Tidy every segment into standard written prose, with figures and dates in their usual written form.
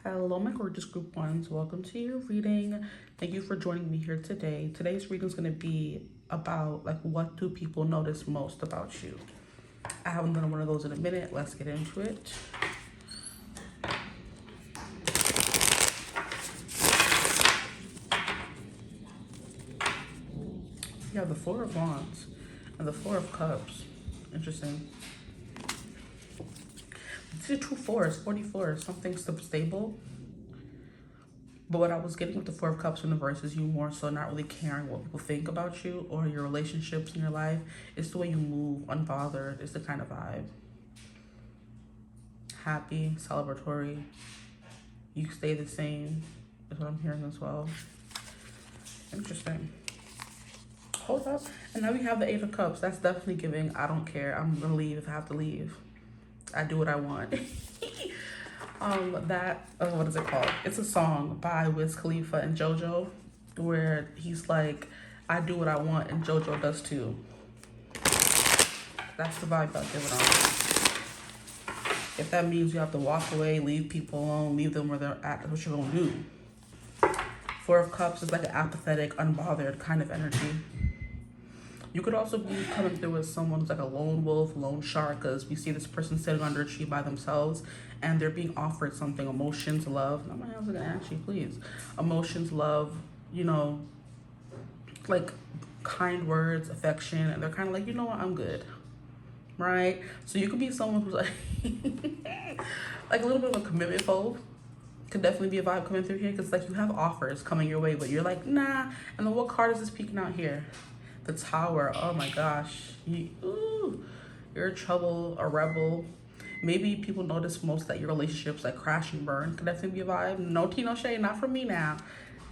Hello, my gorgeous group ones. Welcome to your reading. Thank you for joining me here today. Today's reading is going to be about what do people notice most about you. I haven't done one of those in a minute. Let's get into it. You have the Four of Wands and the Four of Cups. Interesting. These are two fours, 44, something stable. But what I was getting with the Four of Cups in the verse is you more so not really caring what people think about you or your relationships in your life. It's the way you move, unbothered. It's the kind of vibe. Happy, celebratory. You stay the same is what I'm hearing as well. Interesting. Hold up. And now we have the Eight of Cups. That's definitely giving, I don't care. I'm going to leave if I have to leave. I do what I want. What is it called? It's a song by Wiz Khalifa and JoJo where he's like, I do what I want and JoJo does too. That's the vibe I'll give it on. If that means you have to walk away, leave people alone, leave them where they're at, that's what you're gonna do. Four of Cups is like an apathetic, unbothered kind of energy. You could also be coming through as someone who's like a lone wolf, lone shark, because we see this person sitting under a tree by themselves and they're being offered something, emotions, love. Not my hands are gonna ask you, please. Emotions, love, like kind words, affection, and they're kind of like, you know what, I'm good, right? So you could be someone who's like, like a little bit of a commitment phobe. Could definitely be a vibe coming through here because like you have offers coming your way, but you're like, nah. And then what card is this peeking out here? The Tower. Oh my gosh. You're in trouble, a rebel. Maybe people notice most that your relationships like crash and burn. Could definitely be a vibe. No tea, no shade, not from me now.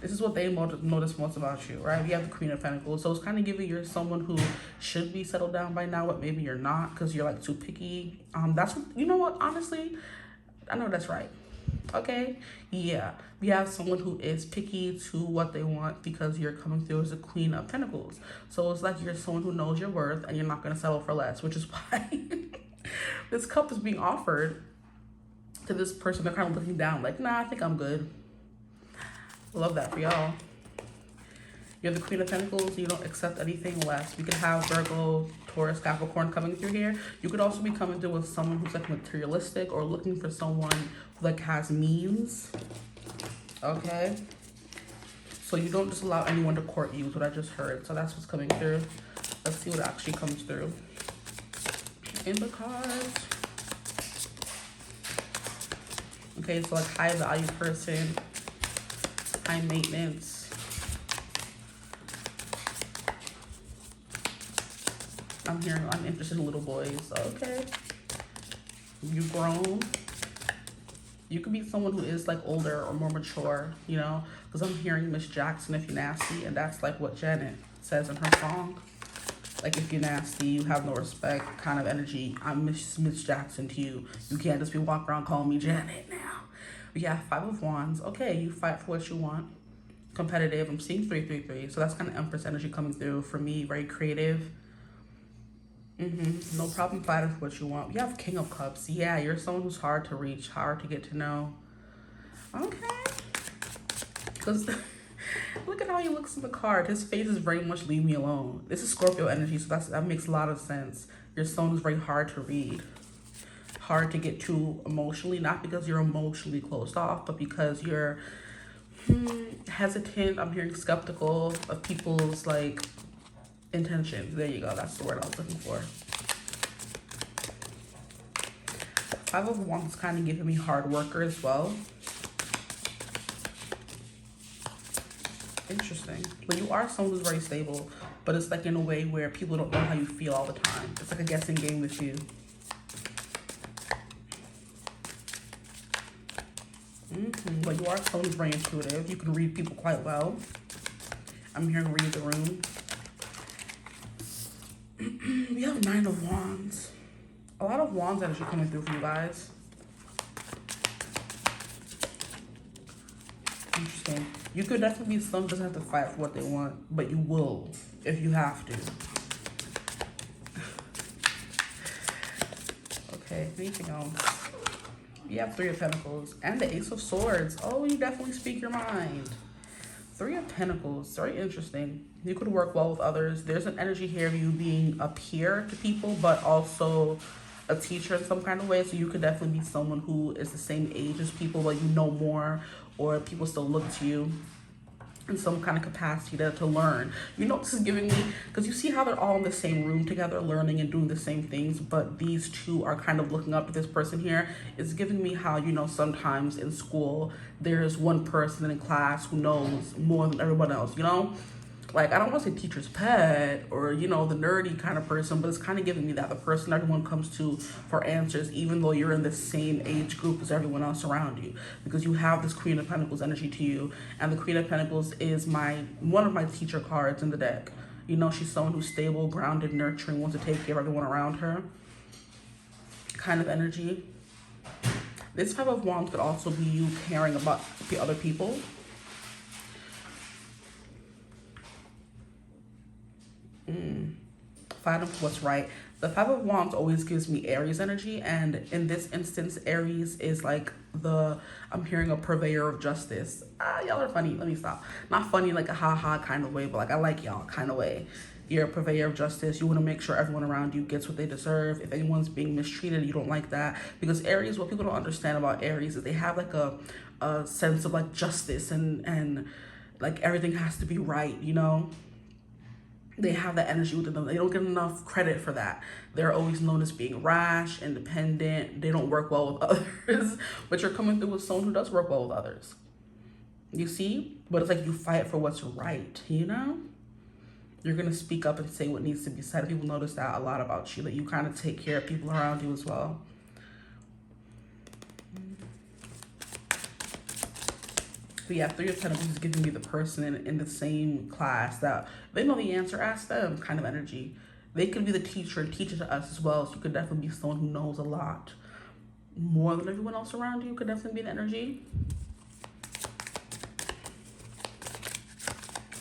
This is what they notice most about you, right? You have the Queen of Pentacles. So it's kind of giving you're someone who should be settled down by now, but maybe you're not because you're like too picky. That's what, you know what, honestly, I know that's right. Okay, yeah, we have someone who is picky to what they want because you're coming through as a Queen of Pentacles. So it's like you're someone who knows your worth and you're not going to settle for less, which is why this cup is being offered to this person. They're kind of looking down like, nah, I think I'm good. Love that for y'all. You're the Queen of Pentacles. You don't accept anything less. We could have Virgo, Taurus, Capricorn coming through here. You could also be coming through with someone who's like materialistic or looking for someone who like has means. Okay. So you don't just allow anyone to court you is what I just heard. So that's what's coming through. Let's see what actually comes through in the cards. Okay, so like high value person, high maintenance. I'm hearing I'm interested in little boys. Okay. You've grown. You could be someone who is like older or more mature, because I'm hearing Miss Jackson if you're nasty, and that's like what Janet says in her song. Like if you're nasty, you have no respect kind of energy. I'm Miss Jackson to you. You can't just be walking around calling me Janet now. We have Five of Wands. Okay, you fight for what you want. Competitive. I'm seeing 333. So that's kind of Empress energy coming through for me. Very creative. No problem fighting for what you want. We have King of Cups. Yeah, you're someone who's hard to reach, hard to get to know. Okay. Because look at how he looks in the card. His face is very much leave me alone. This is Scorpio energy, so that makes a lot of sense. You're someone who's very hard to read. Hard to get to emotionally, not because you're emotionally closed off, but because you're hesitant. I'm hearing skeptical of people's like intentions. There you go. That's the word I was looking for. Five of Wands is kind of giving me hard worker as well. Interesting. But you are someone who's very stable, but it's like in a way where people don't know how you feel all the time. It's like a guessing game with you. But you are someone who's very intuitive. You can read people quite well. I'm hearing read the room. We have Nine of Wands. A lot of Wands energy coming through for you guys. Interesting. You could definitely be someone who doesn't have to fight for what they want, but you will if you have to. Okay, anything else? You have Three of Pentacles and the Ace of Swords. Oh, you definitely speak your mind. Three of Pentacles, very interesting. You could work well with others. There's an energy here of you being a peer to people, but also a teacher in some kind of way. So you could definitely be someone who is the same age as people, but you know more, or people still look to you in some kind of capacity to learn. You know, this is giving me, because you see how they're all in the same room together learning and doing the same things, but these two are kind of looking up to this person here. It's giving me how, you know, sometimes in school there's one person in class who knows more than everyone else, you know? Like, I don't want to say teacher's pet or, you know, the nerdy kind of person, but it's kind of giving me that the person everyone comes to for answers, even though you're in the same age group as everyone else around you, because you have this Queen of Pentacles energy to you. And the Queen of Pentacles is one of my teacher cards in the deck. You know, she's someone who's stable, grounded, nurturing, wants to take care of everyone around her kind of energy. This type of Wands could also be you caring about the other people. Find what's right. The Five of Wands always gives me Aries energy, and in this instance, Aries is like I'm hearing a purveyor of justice. Y'all are funny. Let me stop. Not funny like a ha-ha kind of way, but like I like y'all kind of way. You're a purveyor of justice. You want to make sure everyone around you gets what they deserve. If anyone's being mistreated, you don't like that. Because Aries, what people don't understand about Aries is they have like a sense of like justice and like everything has to be right, you know? They have that energy within them. They don't get enough credit for that. They're always known as being rash, independent. They don't work well with others. But you're coming through with someone who does work well with others. You see? But it's like you fight for what's right, you know? You're going to speak up and say what needs to be said. People notice that a lot about you, that you kind of take care of people around you as well. So yeah, Three of Pentacles is giving me the person in the same class that they know the answer, ask them kind of energy. They could be the teacher and teach it to us as well. So you could definitely be someone who knows a lot more than everyone else around you. Could definitely be an energy.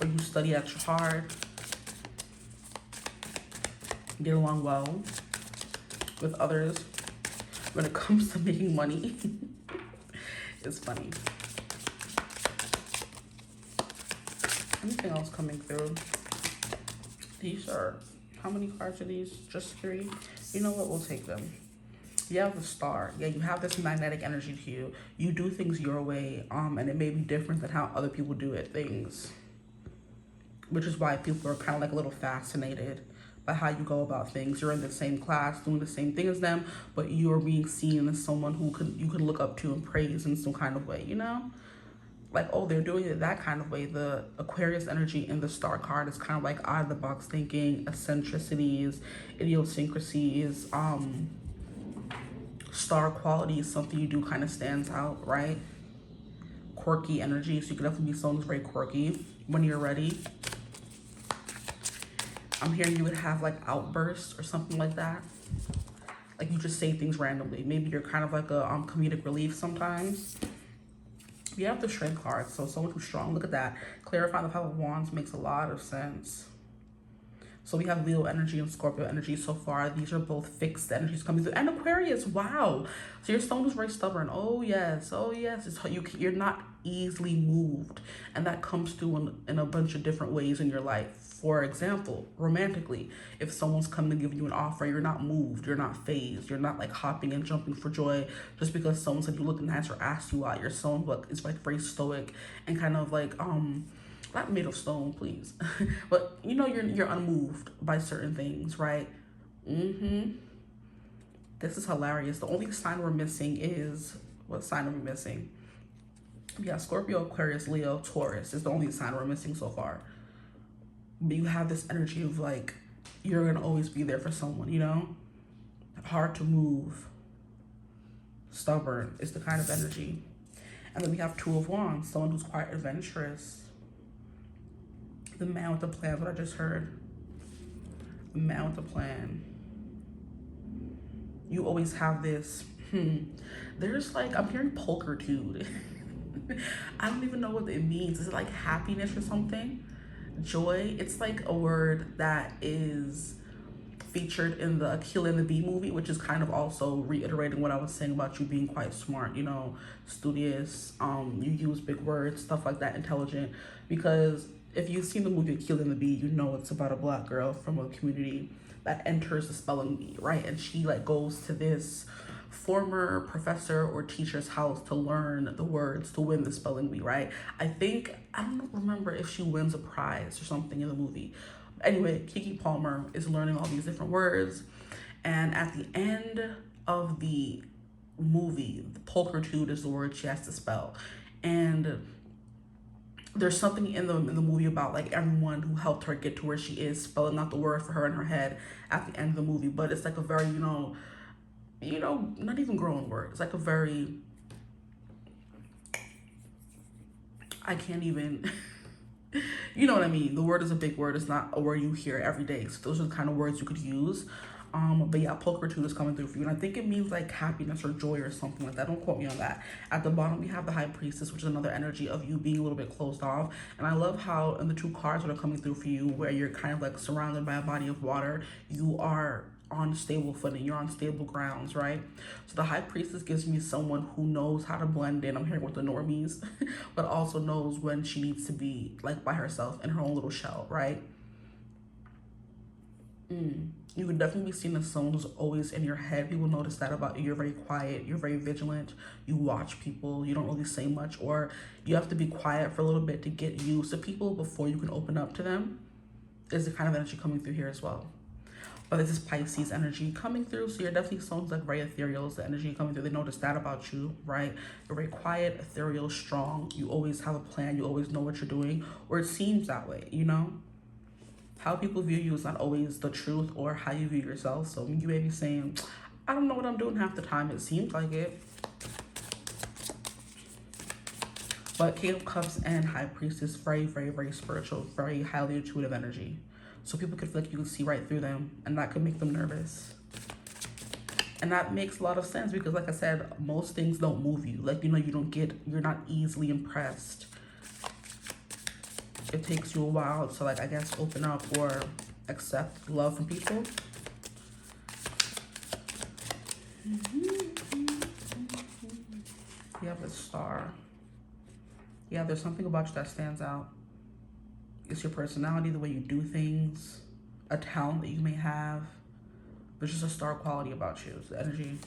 Or you study extra hard. Get along well with others when it comes to making money. It's funny. Anything else coming through? These are, how many cards are these? Just 3? You know what? We'll take them. You have the Star. Yeah, you have this magnetic energy to you. You do things your way, and it may be different than how other people do things. Which is why people are kind of like a little fascinated by how you go about things. You're in the same class, doing the same thing as them, but you're being seen as someone who you could look up to and praise in some kind of way, you know? Like, oh, they're doing it that kind of way. The Aquarius energy in the Star card is kind of like out of the box thinking, eccentricities, idiosyncrasies, star qualities, something you do kind of stands out, right? Quirky energy, so you can definitely be someone who's very quirky when you're ready. I'm hearing you would have like outbursts or something like that. Like you just say things randomly. Maybe you're kind of like a comedic relief sometimes. You have the Strength card, so someone who's strong. Look at that. Clarifying the Five of Wands makes a lot of sense. So we have Leo energy and Scorpio energy so far. These are both fixed energies coming through. And Aquarius, wow. So you're someone who's very stubborn. Oh, yes. Oh, yes. You're not easily moved. And that comes through in a bunch of different ways in your life. For example, romantically, if someone's coming to give you an offer, you're not moved, you're not phased, you're not like hopping and jumping for joy just because someone said you look nice or asked you out. You're someone who is like very stoic and kind of like not made of stone, please, but you know you're unmoved by certain things, right? This is hilarious. The only sign we're missing is, what sign are we missing? Yeah, Scorpio, Aquarius, Leo, Taurus is the only sign we're missing so far. But you have this energy of like, you're going to always be there for someone, you know? Hard to move. Stubborn is the kind of energy. And then we have Two of Wands, someone who's quite adventurous. The man with the plan, what I just heard. The man with the plan. You always have this, there's like, I'm hearing pulchritude. I don't even know what it means. Is it like happiness or something? Joy, it's like a word that is featured in the 𝐓𝐶 and the 𝐵 movie, which is kind of also reiterating what I was saying about you being quite smart, you know, studious, you use big words, stuff like that, intelligent. Because if you've seen the movie 𝐓𝐶 and the 𝐵, you know it's about a Black girl from a community that enters the spelling bee, right? And she like goes to this former professor or teacher's house to learn the words to win the spelling bee, right? I don't remember if she wins a prize or something in the movie. Anyway, Keke Palmer is learning all these different words, and at the end of the movie, the pulchritude is the word she has to spell. And there's something in the movie about like everyone who helped her get to where she is spelling out the word for her in her head at the end of the movie. But it's like a very, you know, not even grown word. It's like a very, I can't even, you know what I mean? The word is a big word. It's not a word you hear every day. So those are the kind of words you could use. But yeah, pulchritude is coming through for you. And I think it means like happiness or joy or something like that. Don't quote me on that. At the bottom, we have the High Priestess, which is another energy of you being a little bit closed off. And I love how in the two cards that are coming through for you, where you're kind of like surrounded by a body of water, you are on stable footing, you're on stable grounds, right? So the High Priestess gives me someone who knows how to blend in. I'm hearing with the normies, but also knows when she needs to be like by herself in her own little shell, right? You could definitely be seen as someone who's always in your head. People notice that about you. You're very quiet, you're very vigilant, you watch people, you don't really say much, or you have to be quiet for a little bit to get used to people before you can open up to them. Is the kind of energy coming through here as well. But this is Pisces energy coming through, so you're definitely someone who's like very ethereal. Is the energy coming through. They notice that about you, right? You're very quiet, ethereal, strong. You always have a plan. You always know what you're doing, or it seems that way, you know? How people view you is not always the truth or how you view yourself. So you may be saying, I don't know what I'm doing half the time. It seems like it. But King of Cups and High Priestess, very, very, very spiritual, very highly intuitive energy. So people could feel like you can see right through them, and that could make them nervous. And that makes a lot of sense because, like I said, most things don't move you. Like, you know, you're not easily impressed. It takes you a while to, like, I guess, open up or accept love from people. You have the Star. Yeah, there's something about you that stands out. It's your personality, the way you do things, a talent that you may have. There's just a star quality about you. It's the energy.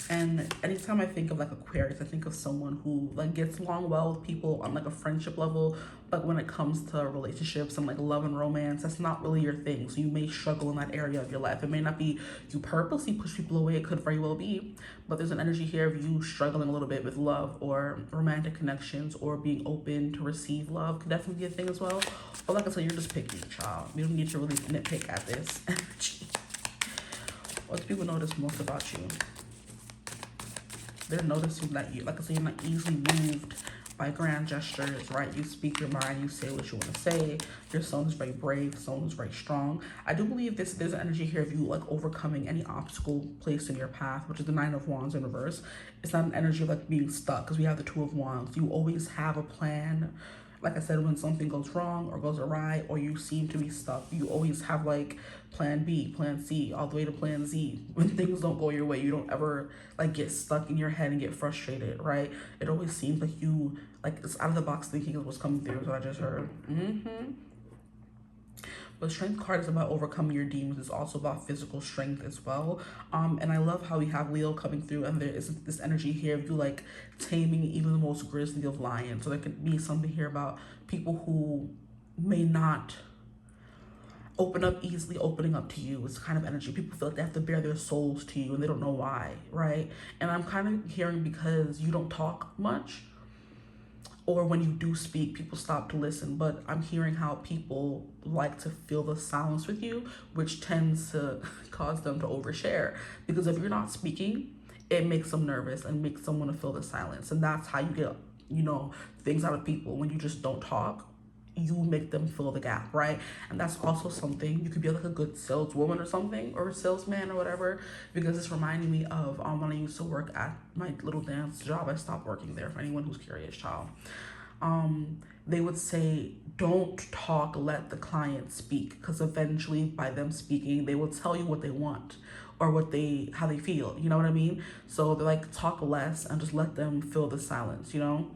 And anytime I think of like Aquarius, I think of someone who like gets along well with people on like a friendship level, but when it comes to relationships and like love and romance, that's not really your thing. So you may struggle in that area of your life. It may not be you purposely push people away. It could very well be, but there's an energy here of you struggling a little bit with love or romantic connections or being open to receive love. Could definitely be a thing as well. But like I said, you're just picky, child. You don't need to really nitpick at this energy. What do people notice most about you? They're noticing that you, like I said, you're not easily moved by grand gestures, right? You speak your mind, you say what you want to say. You're someone who's very brave, someone who's very strong. I do believe there's an energy here of you like overcoming any obstacle placed in your path, which is the Nine of Wands in reverse. It's not an energy of like being stuck because we have the Two of Wands. You always have a plan. Like I said, when something goes wrong or goes awry or you seem to be stuck, you always have like plan B, plan C, all the way to plan Z. When things don't go your way, you don't ever like get stuck in your head and get frustrated, right? It always seems like you, like it's out of the box thinking is what's coming through, so I just heard. But Strength card is about overcoming your demons. It's also about physical strength as well. And I love how we have Leo coming through and there is this energy here of you like taming even the most grizzly of lions. So there could be something here about people who may not open up easily, opening up to you. It's the kind of energy. People feel like they have to bare their souls to you and they don't know why, right? And I'm kind of hearing because you don't talk much, or when you do speak, people stop to listen. But I'm hearing how people like to feel the silence with you, which tends to cause them to overshare. Because if you're not speaking, it makes them nervous and makes someone to feel the silence. And that's how you get, you know, things out of people. When you just don't talk, you make them fill the gap, right? And that's also something, you could be like a good saleswoman or something, or a salesman or whatever, because it's reminding me of when I used to work at my little dance job. I stopped working there, for anyone who's curious, child. they would say, don't talk, let the client speak, because eventually by them speaking, they will tell you what they want or how they feel, you know what I mean? So they're like, talk less and just let them fill the silence, you know?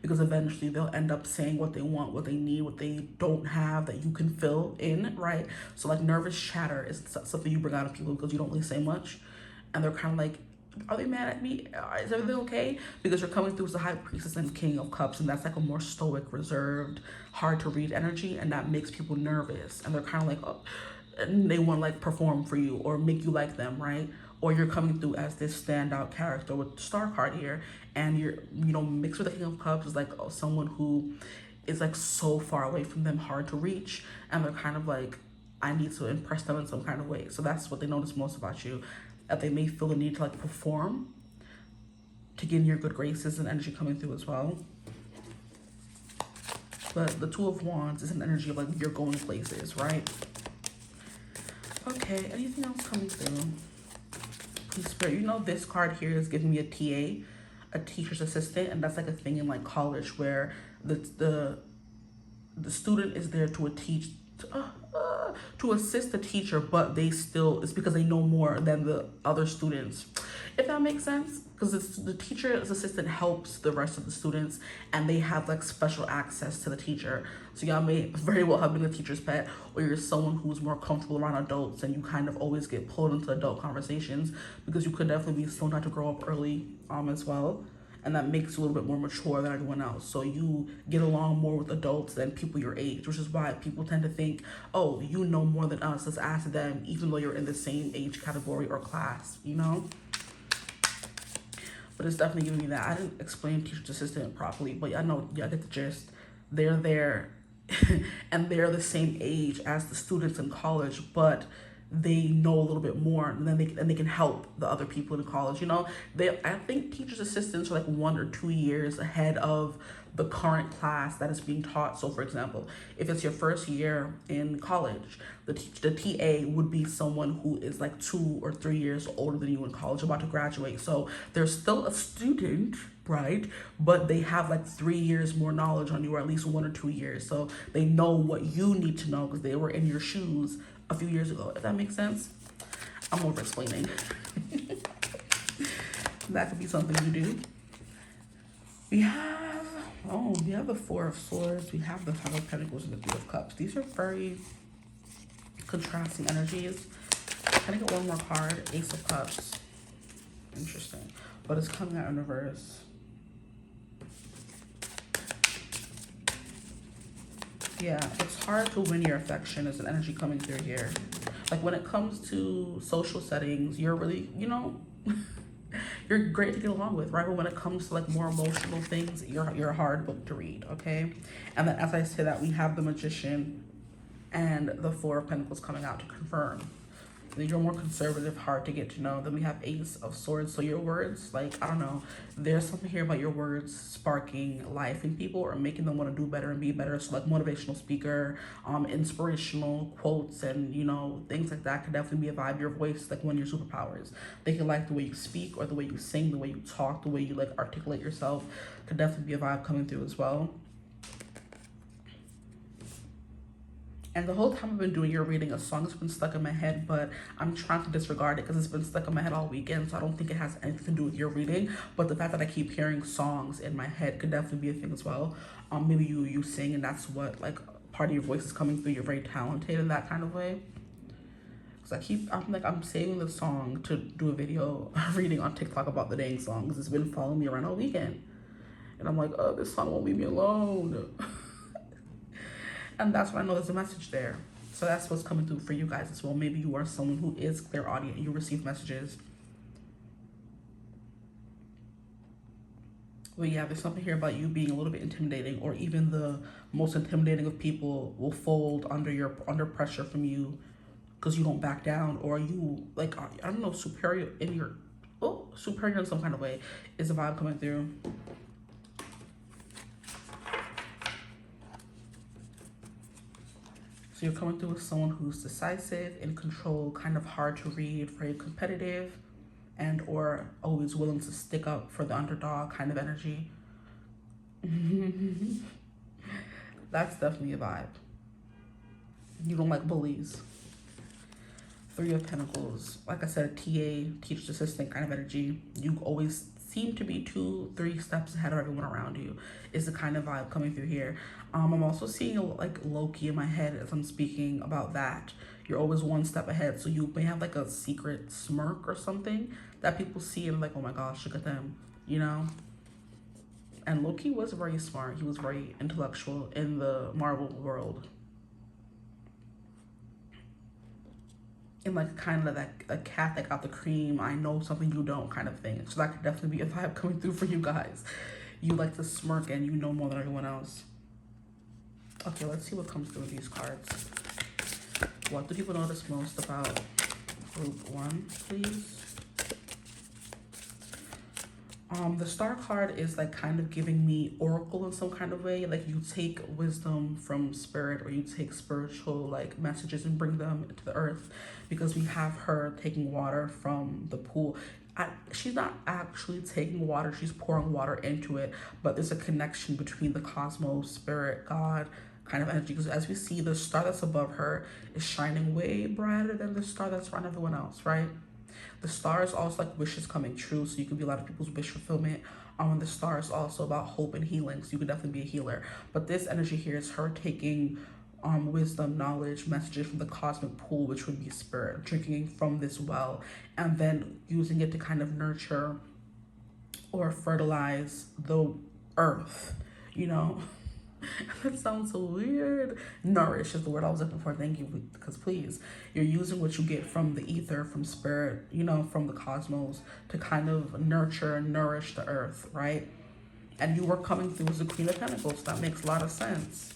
Because eventually they'll end up saying what they want, what they need, what they don't have that you can fill in, right? So like nervous chatter is something you bring out of people because you don't really say much. And they're kind of like, are they mad at me? Is everything okay? Because you're coming through as the High Priestess and King of Cups, and that's like a more stoic, reserved, hard to read energy, and that makes people nervous. And they're kind of like, oh, and they want to like perform for you or make you like them, right? Or you're coming through as this standout character with the star card here, and you're, you know, mixed with the King of Cups is like someone who is like so far away from them, hard to reach, and they're kind of like, I need to impress them in some kind of way. So that's what they notice most about you, that they may feel the need to like perform to get in your good graces and energy coming through as well. But the Two of Wands is an energy of like you're going places, right? Okay, anything else coming through? Please, Spirit, you know this card here is giving me a TA, a teacher's assistant, and that's like a thing in like college where the student is there to assist the teacher, but they still, it's because they know more than the other students, if that makes sense. Because the teacher's assistant helps the rest of the students, and they have like special access to the teacher. So y'all may very well have been a teacher's pet, or you're someone who's more comfortable around adults and you kind of always get pulled into adult conversations, because you could definitely be slow not to grow up early as well. And that makes you a little bit more mature than everyone else. So you get along more with adults than people your age, which is why people tend to think, oh, you know more than us, let's ask them, even though you're in the same age category or class, you know? But it's definitely giving me that. I didn't explain teacher's assistant properly, but I know, yeah, I get the gist. They're there and they're the same age as the students in college, but they know a little bit more, and then they can help the other people in college. You know, I think teachers assistants are like 1 or 2 years ahead of the current class that is being taught. So for example, if it's your first year in college, the TA would be someone who is like 2 or 3 years older than you in college, about to graduate. So they're still a student, right? But they have like 3 years more knowledge on you, or at least 1 or 2 years. So they know what you need to know because they were in your shoes a few years ago, if that makes sense. I'm over explaining. That could be something you do. We have the Four of Swords, we have the Five of Pentacles, and the Three of Cups. These are very contrasting energies. Can I get one more card? Ace of Cups. Interesting. But it's coming out in reverse. Yeah, it's hard to win your affection as an energy coming through here. Like when it comes to social settings, you're really, you know, you're great to get along with, right? But when it comes to like more emotional things, you're a hard book to read, okay? And then as I say that, we have the Magician and the Four of Pentacles coming out to confirm. You're more conservative, hard to get to know. Then we have Ace of Swords. So your words, like, I don't know, there's something here about your words sparking life in people or making them want to do better and be better. So like motivational speaker, inspirational quotes, and you know, things like that could definitely be a vibe. Your voice, like one of your superpowers. They can like the way you speak or the way you sing, the way you talk, the way you like articulate yourself, could definitely be a vibe coming through as well. And the whole time I've been doing your reading, a song has been stuck in my head, but I'm trying to disregard it because it's been stuck in my head all weekend. So I don't think it has anything to do with your reading. But the fact that I keep hearing songs in my head could definitely be a thing as well. Maybe you sing and that's what, like, part of your voice is coming through. You're very talented in that kind of way. Because I'm saving the song to do a video reading on TikTok about the dang song because it's been following me around all weekend. And I'm like, oh, this song won't leave me alone. And that's when I know there's a message there. So that's what's coming through for you guys as well. Maybe you are someone who is clairaudient and you receive messages. But yeah, there's something here about you being a little bit intimidating, or even the most intimidating of people will fold under pressure from you because you don't back down, or you like, I don't know, superior in some kind of way is a vibe coming through. So you're coming through with someone who's decisive, in control, kind of hard to read, very competitive, and or always willing to stick up for the underdog kind of energy. That's definitely a vibe. You don't like bullies. Three of Pentacles. Like I said, TA, teacher's assistant kind of energy. You always seem to be 2-3 steps ahead of everyone around you is the kind of vibe coming through here. I'm also seeing like Loki in my head as I'm speaking about that. You're always one step ahead. So you may have like a secret smirk or something that people see and like, oh my gosh, look at them, you know? And Loki was very smart. He was very intellectual in the Marvel world. And like kind of that a cat that got the cream, I know something you don't kind of thing. So that could definitely be a vibe coming through for you guys. You like to smirk and you know more than everyone else. Okay, let's see what comes through with these cards. What do people notice most about group 1, please? The star card is like kind of giving me oracle in some kind of way. Like you take wisdom from spirit or you take spiritual like messages and bring them into the earth, because we have her taking water from the pool. She's not actually taking water, she's pouring water into it, but there's a connection between the cosmos, spirit, God kind of energy, because as we see, the star that's above her is shining way brighter than the star that's around everyone else, right? The star is also like wishes coming true, so you can be a lot of people's wish fulfillment. The star is also about hope and healing, so you could definitely be a healer. But this energy here is her taking wisdom, knowledge, messages from the cosmic pool, which would be spirit, drinking from this well, and then using it to kind of nurture or fertilize the earth, you know? That sounds so weird. Nourish is the word I was looking for. Thank you, because please, you're using what you get from the ether, from spirit, you know, from the cosmos to kind of nurture and nourish the earth, right? And you were coming through as the Queen of Pentacles. That makes a lot of sense.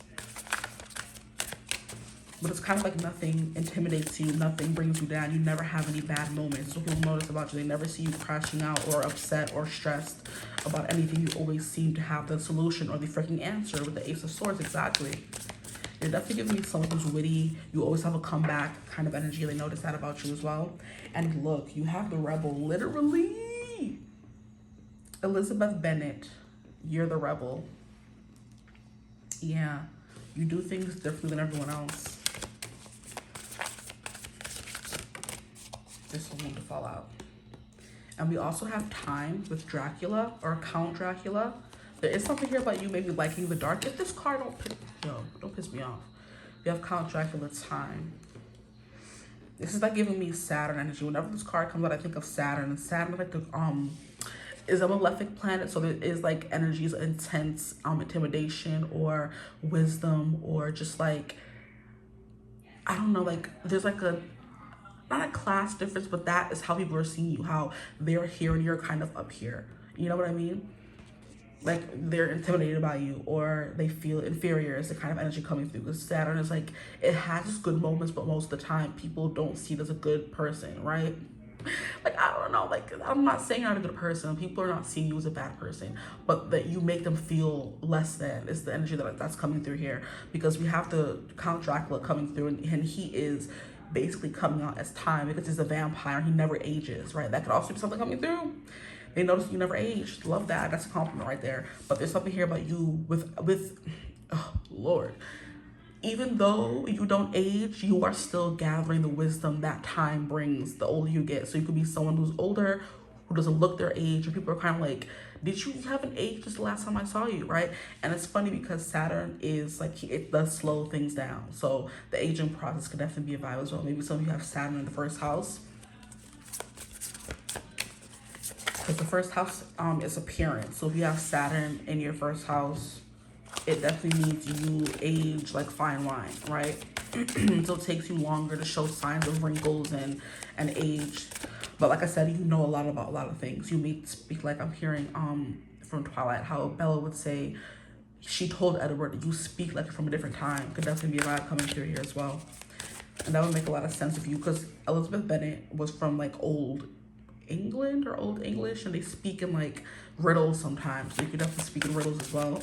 But it's kind of like nothing intimidates you, nothing brings you down. You never have any bad moments. So people notice about you. They never see you crashing out or upset or stressed about anything. You always seem to have the solution or the freaking answer with the Ace of Swords. Exactly. You're definitely giving me someone who's witty. You always have a comeback kind of energy. They notice that about you as well. And look, you have the rebel. Literally. Elizabeth Bennet. You're the rebel. Yeah. You do things differently than everyone else. This one need to fall out. And we also have time with Dracula or Count Dracula. There is something here about you maybe liking the dark. If this card don't piss me off. We have Count Dracula, time. This is like giving me Saturn energy. Whenever this card comes out, I think of Saturn. And Saturn like is a malefic planet, so there is like energies of intense intimidation or wisdom, or just like, I don't know, like there's like a, not a class difference, but that is how people are seeing you, how they're here and you're kind of up here. You know what I mean? Like they're intimidated by you or they feel inferior is the kind of energy coming through. Because Saturn is like, it has good moments, but most of the time people don't see it as a good person, right? Like, I don't know, like, I'm not saying you're not a good person. People are not seeing you as a bad person, but that you make them feel less than is the energy that's coming through here. Because we have the Count Dracula coming through, and he is basically coming out as time because he's a vampire. He never ages, right? That could also be something coming through. They notice you never aged. Love that. That's a compliment right there. But there's something here about you with oh, Lord. Even though you don't age, you are still gathering the wisdom that time brings the older you get. So you could be someone who's older, who doesn't look their age, and people are kind of like, did you haven't aged since the last time I saw you, right? And it's funny because Saturn is like, it does slow things down. So the aging process could definitely be a vibe as well. Maybe some of you have Saturn in the first house. Because the first house is appearance. So if you have Saturn in your first house, it definitely means you age like fine wine, right? So it takes you longer to show signs of wrinkles and age. But like I said, you know a lot about a lot of things. You may speak, like I'm hearing from Twilight, how Bella would say, she told Edward, you speak like from a different time. Could definitely be a vibe coming through here as well. And that would make a lot of sense if you, because Elizabeth Bennet was from like old England or Old English, and they speak in like riddles sometimes. So you could definitely speak in riddles as well.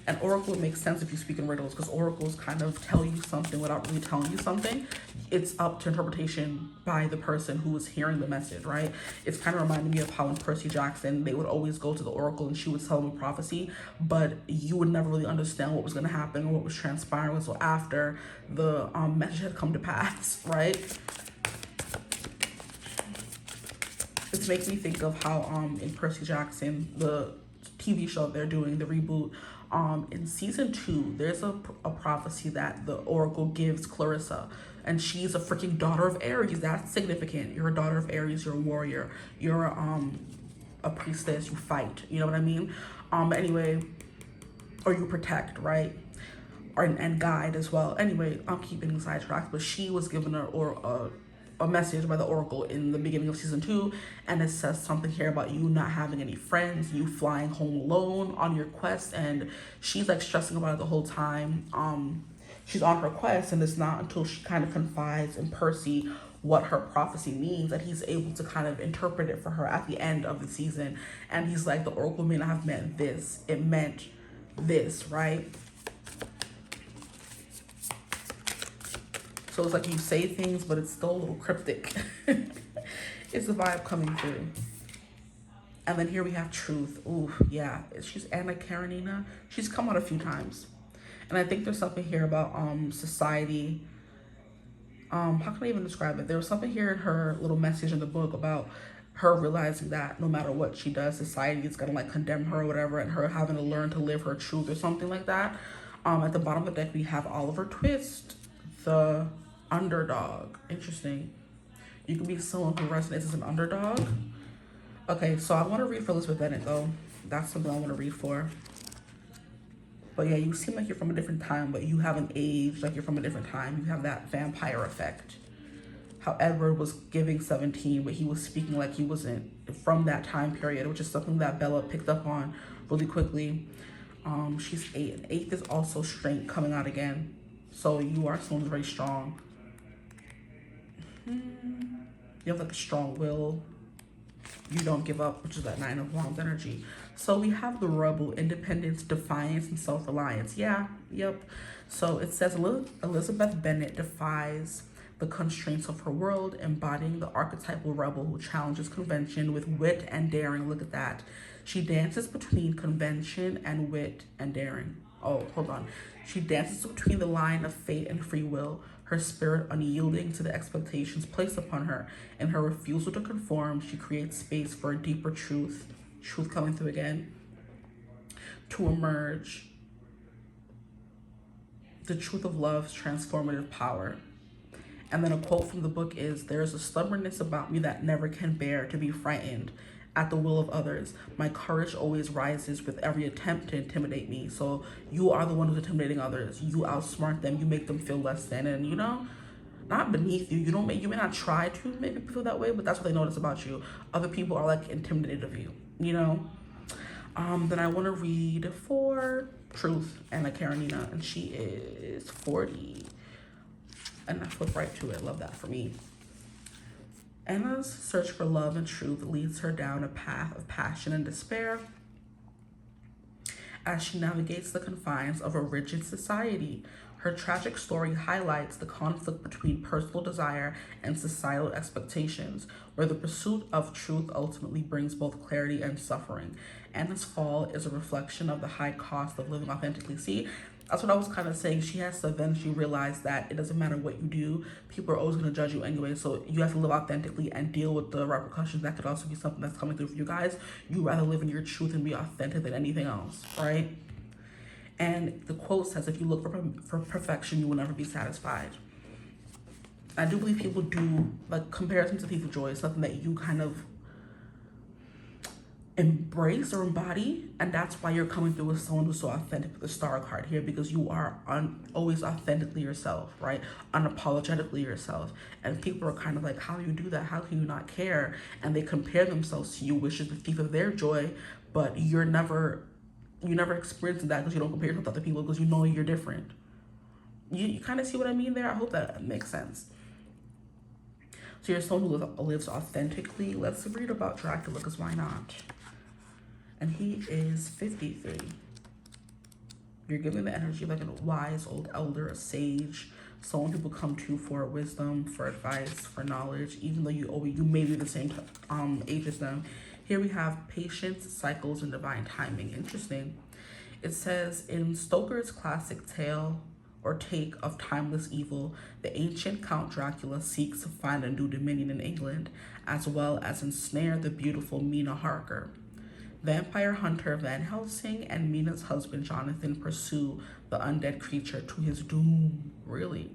And oracle makes sense if you speak in riddles, because oracles kind of tell you something without really telling you something. It's up to interpretation by the person who is hearing the message, right? It's kind of reminding me of how in Percy Jackson, they would always go to the oracle and she would tell them a prophecy, but you would never really understand what was going to happen or what was transpiring until after the message had come to pass, right? This makes me think of how in Percy Jackson, the TV show they're doing, the reboot, in season 2, there's a prophecy that the oracle gives Clarissa, and she's a freaking daughter of Aries. That's significant. You're a daughter of Aries, you're a warrior, you're a priestess, you fight, you know what I mean? Anyway, or you protect, right? And guide as well. Anyway, I'm keeping sidetracked, but she was given a message by the oracle in the beginning of season 2, and it says something here about you not having any friends, you flying home alone on your quest, and she's like stressing about it the whole time. She's on her quest, and it's not until she kind of confides in Percy what her prophecy means that he's able to kind of interpret it for her at the end of the season. And he's like, the oracle may not have meant this, it meant this, right? So it's like you say things, but it's still a little cryptic. It's the vibe coming through. And then here we have Truth. Ooh, yeah. She's Anna Karenina. She's come out a few times. And I think there's something here about society. How can I even describe it? There was something here in her little message in the book about her realizing that no matter what she does, society is gonna like condemn her or whatever, and her having to learn to live her truth or something like that. At the bottom of the deck, we have Oliver Twist, the underdog. Interesting. You can be someone who resonates as an underdog. Okay, so I want to read for Elizabeth Bennet though. That's something I want to read for. But yeah, you seem like you're from a different time, but you haven't aged like you're from a different time. You have that vampire effect. How Edward was giving 17, but he was speaking like he wasn't from that time period, which is something that Bella picked up on really quickly. She's 8, and 8 is also strength coming out again. So you are someone who's very strong. You have like a strong will. You don't give up, which is that 9 of Wands energy. So we have the rebel, independence, defiance, and self-reliance. Yeah, yep. So it says Elizabeth Bennet defies the constraints of her world, embodying the archetypal rebel who challenges convention with wit and daring. Look at that. She dances between convention and wit and daring. Oh, hold on. She dances between the line of fate and free will, her spirit unyielding to the expectations placed upon her. In her refusal to conform, she creates space for a deeper truth coming through again, to emerge. The truth of love's transformative power. And then a quote from the book is, "There is a stubbornness about me that never can bear to be frightened at the will of others. My courage always rises with every attempt to intimidate me." So you are the one who's intimidating others. You outsmart them. You make them feel less than, and you know, not beneath you. You may not try to make people feel that way, but that's what they notice about you. Other people are like intimidated of you, you know? Then I want to read for Truth, Anna Karenina, and she is 40. And I flip right to it. Love that for me. Anna's search for love and truth leads her down a path of passion and despair as she navigates the confines of a rigid society. Her tragic story highlights the conflict between personal desire and societal expectations, where the pursuit of truth ultimately brings both clarity and suffering. Anna's fall is a reflection of the high cost of living authentically. See, that's what I was kind of saying. She has to eventually realize that it doesn't matter what you do. People are always going to judge you anyway. So you have to live authentically and deal with the repercussions. That could also be something that's coming through for you guys. You rather live in your truth and be authentic than anything else, right? And the quote says, if you look for perfection, you will never be satisfied. I do believe people do, like, comparison to Thief of Joy is something that you kind of embrace or embody, and that's why you're coming through with someone who's so authentic with the star card here, because you are always authentically yourself, right? Unapologetically yourself. And people are kind of like, how do you do that? How can you not care? And they compare themselves to you, which is the thief of their joy, but you never experienced that because you don't compare yourself to other people, because you know you're different. You kind of see what I mean there? I hope that makes sense. So you're someone who lives authentically. Let's read about Dracula, because why not? And he is 53. You're giving the energy of like a wise old elder, a sage, someone people come to for wisdom, for advice, for knowledge, even though you may be the same age as them. Here we have patience, cycles, and divine timing. Interesting. It says, in Stoker's classic tale or take of timeless evil, the ancient Count Dracula seeks to find a new dominion in England, as well as ensnare the beautiful Mina Harker. Vampire hunter Van Helsing and Mina's husband Jonathan pursue the undead creature to his doom. Really?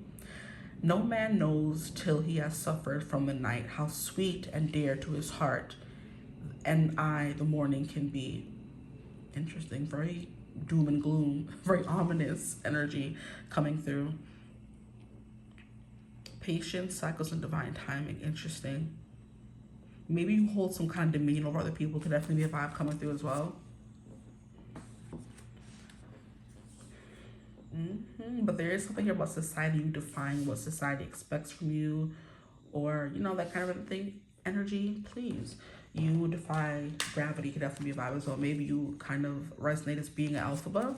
No man knows till he has suffered from the night how sweet and dear to his heart and I the morning can be. Interesting. Very doom and gloom. Very ominous energy coming through. Patience, cycles, and divine timing. Interesting. Maybe you hold some kind of dominion over other people. Could definitely be a vibe coming through as well. But there is something here about society. You define what society expects from you, or you know, that kind of thing. Energy, please. You defy gravity. Could definitely be a vibe as well. Maybe you kind of resonate as being an alphabet.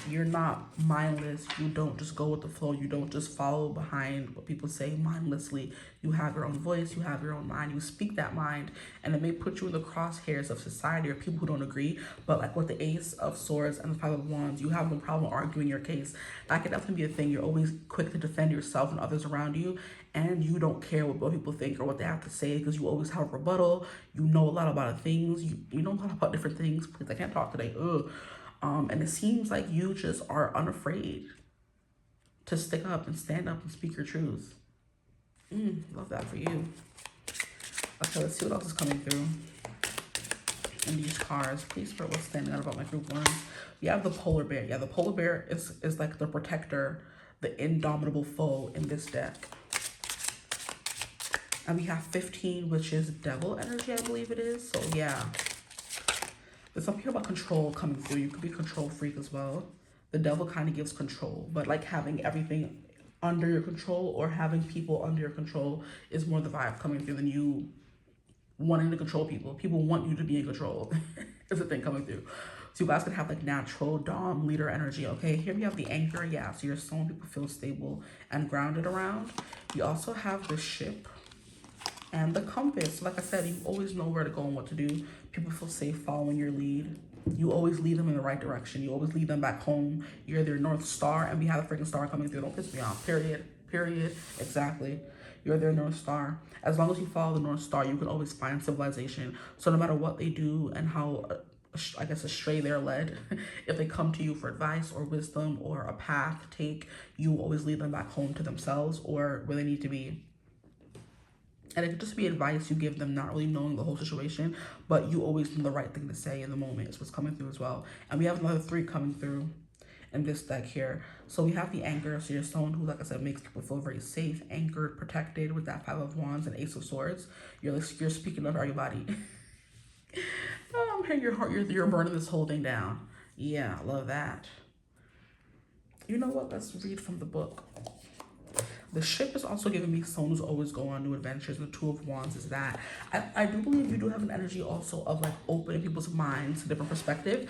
You're not mindless. You don't just go with the flow. You don't just follow behind what people say mindlessly. You have your own voice. You have your own mind. You speak that mind, and it may put you in the crosshairs of society or people who don't agree. But like with the Ace of Swords and the Five of Wands, you have no problem arguing your case. That can definitely be a thing. You're always quick to defend yourself and others around you, and you don't care what people think or what they have to say because you always have a rebuttal. You know a lot about things. You know a lot about different things. Please, I can't talk today. Ugh. And it seems like you just are unafraid to stick up and stand up and speak your truth. Love that for you. Okay, let's see what else is coming through in these cards. Please for what's standing out about my group ones. We have the polar bear. Yeah, the polar bear is like the protector, the indomitable foe in this deck. And we have 15, which is devil energy, I believe it is. So yeah. There's something here about control coming through. You could be a control freak as well. The devil kind of gives control, but like having everything under your control or having people under your control is more the vibe coming through than you wanting to control people. People want you to be in control is the thing coming through. So you guys can have like natural dom leader energy. Okay, here we have the anchor. Yeah, so you're someone people feel stable and grounded around. You also have the ship and the compass. Like I said, you always know where to go and what to do. People feel safe following your lead. You always lead them in the right direction. You always lead them back home. You're their North Star, and we have a freaking star coming through. Don't piss me off. Period. Exactly. You're their North Star. As long as you follow the North Star, you can always find civilization. So no matter what they do and how, I guess, astray they're led, if they come to you for advice or wisdom or a path to take, you always lead them back home to themselves or where they need to be. And it could just be advice you give them, not really knowing the whole situation, but you always know the right thing to say in the moment is what's coming through as well. And we have another 3 coming through in this deck here. So we have the anchor. So you're someone who, like I said, makes people feel very safe, anchored, protected with that 5 of Wands and Ace of Swords. You're speaking of everybody. I'm hearing your heart. You're burning this whole thing down. Yeah, love that. You know what? Let's read from the book. The ship is also giving me someone who's always going on new adventures. And the 2 of Wands is that. I do believe you do have an energy also of like opening people's minds to different perspective,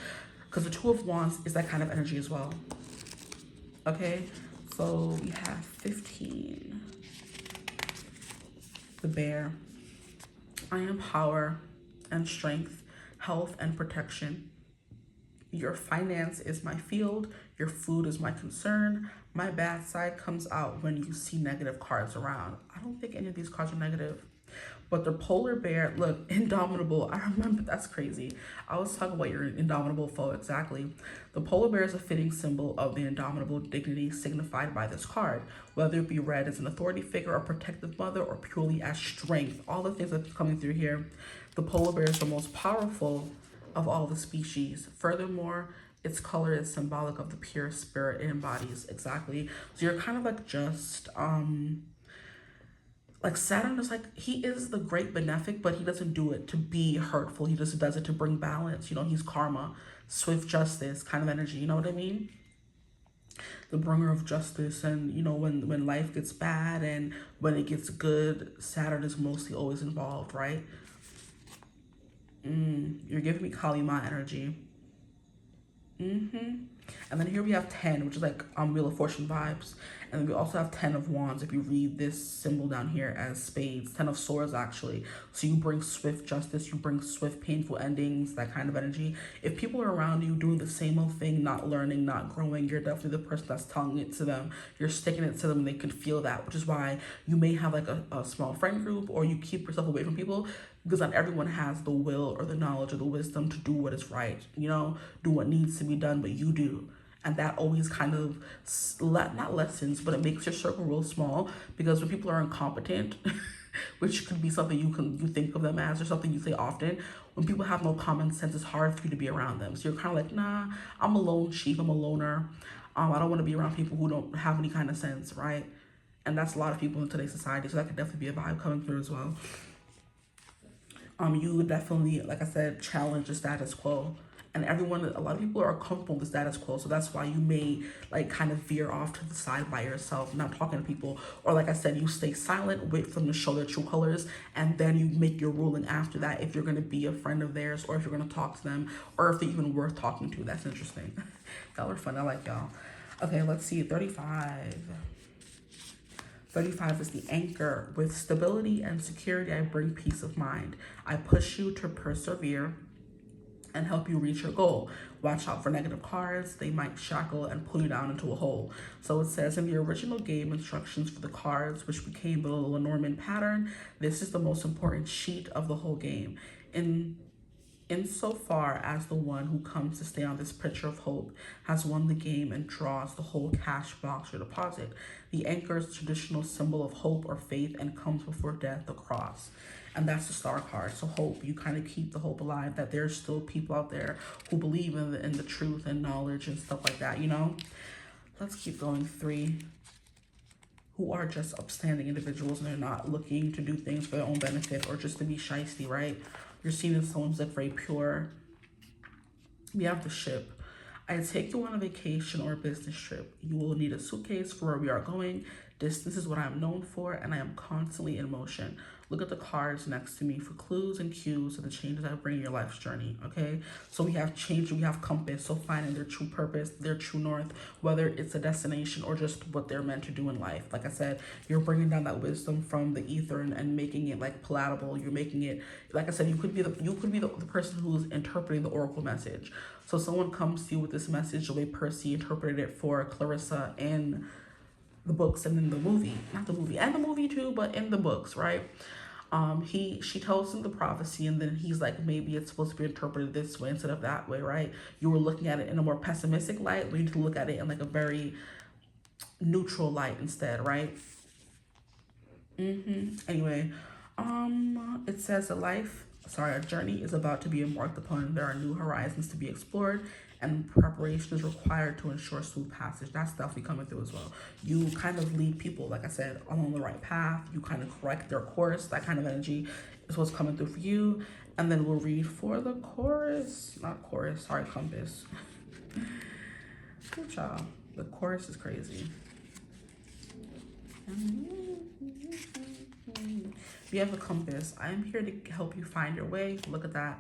because the 2 of Wands is that kind of energy as well. Okay, so we have 15. The bear. I am power and strength, health and protection. Your finance is my field. Your food is my concern. My bad side comes out when you see negative cards around. I don't think any of these cards are negative. But the polar bear, look, indomitable. I remember, that's crazy. I was talking about your indomitable foe, exactly. The polar bear is a fitting symbol of the indomitable dignity signified by this card, whether it be read as an authority figure, a protective mother, or purely as strength. All the things that are coming through here. The polar bear is the most powerful of all the species. Furthermore, its color is symbolic of the pure spirit it embodies. Exactly. So you're kind of like just like Saturn is like, he is the great benefic, but he doesn't do it to be hurtful. He just does it to bring balance. You know, he's karma, swift justice kind of energy. You know what I mean? The bringer of justice. And you know, when life gets bad and when it gets good, Saturn is mostly always involved, right? You're giving me Kali Ma energy. And then here we have 10, which is like Wheel of Fortune vibes. And then we also have 10 of Wands, if you read this symbol down here as spades. 10 of Swords, actually. So you bring swift justice, you bring swift, painful endings, that kind of energy. If people are around you doing the same old thing, not learning, not growing, you're definitely the person that's telling it to them. You're sticking it to them, and they can feel that, which is why you may have like a small friend group, or you keep yourself away from people, because not everyone has the will or the knowledge or the wisdom to do what is right, you know, do what needs to be done, but you do. And that always kind of, not lessens, but it makes your circle real small, because when people are incompetent, which could be something you think of them as, or something you say often, when people have no common sense, it's hard for you to be around them. So you're kind of like, nah, I'm a lone sheep, I'm a loner. I don't want to be around people who don't have any kind of sense, right? And that's a lot of people in today's society, so that could definitely be a vibe coming through as well. You would definitely, like I said, challenge the status quo. And a lot of people are comfortable with the status quo, so that's why you may like kind of veer off to the side by yourself, not talking to people. Or like I said, you stay silent, wait for them to show their true colors, and then you make your ruling after that, if you're going to be a friend of theirs, or if you're going to talk to them, or if they're even worth talking to. That's interesting. Y'all are fun. I like y'all. Okay, let's see. 35. 35 is the anchor. With stability and security, I bring peace of mind. I push you to persevere and help you reach your goal. Watch out for negative cards. They might shackle and pull you down into a hole. So it says in the original game instructions for the cards, which became the Lenormand pattern, this is the most important sheet of the whole game. Insofar as the one who comes to stay on this picture of hope has won the game and draws the whole cash box or deposit. The anchor is a traditional symbol of hope or faith and comes before death, the cross. And that's the star card. So hope, you kind of keep the hope alive that there's still people out there who believe in the truth and knowledge and stuff like that, you know? Let's keep going. 3, who are just upstanding individuals, and they're not looking to do things for their own benefit or just to be shiesty, right? You're seen as someone who's like very pure. We have the Ship. I take you on a vacation or a business trip. You will need a suitcase for where we are going. Distance is what I'm known for, and I am constantly in motion. Look at the cards next to me for clues and cues of the changes I bring in your life's journey, okay? So we have change, we have compass, so finding their true purpose, their true north, whether it's a destination or just what they're meant to do in life. Like I said, you're bringing down that wisdom from the ether and making it like palatable. You're making it, like I said, you could be the person who's interpreting the oracle message. So someone comes to you with this message the way Percy interpreted it for Clarissa in the books and in the movie, not the movie and the movie too, but in the books, right? She tells him the prophecy, and then he's like, maybe it's supposed to be interpreted this way instead of that way, right? You were looking at it in a more pessimistic light. We need to look at it in like a very neutral light instead, right? Anyway, it says a journey is about to be embarked upon. There are new horizons to be explored, and preparation is required to ensure smooth passage. That's definitely coming through as well. You kind of lead people, like I said, along the right path. You kind of correct their course. That kind of energy is what's coming through for you. And then we'll read for the compass. Good job. The chorus is crazy. We have a compass. I am here to help you find your way. Look at that.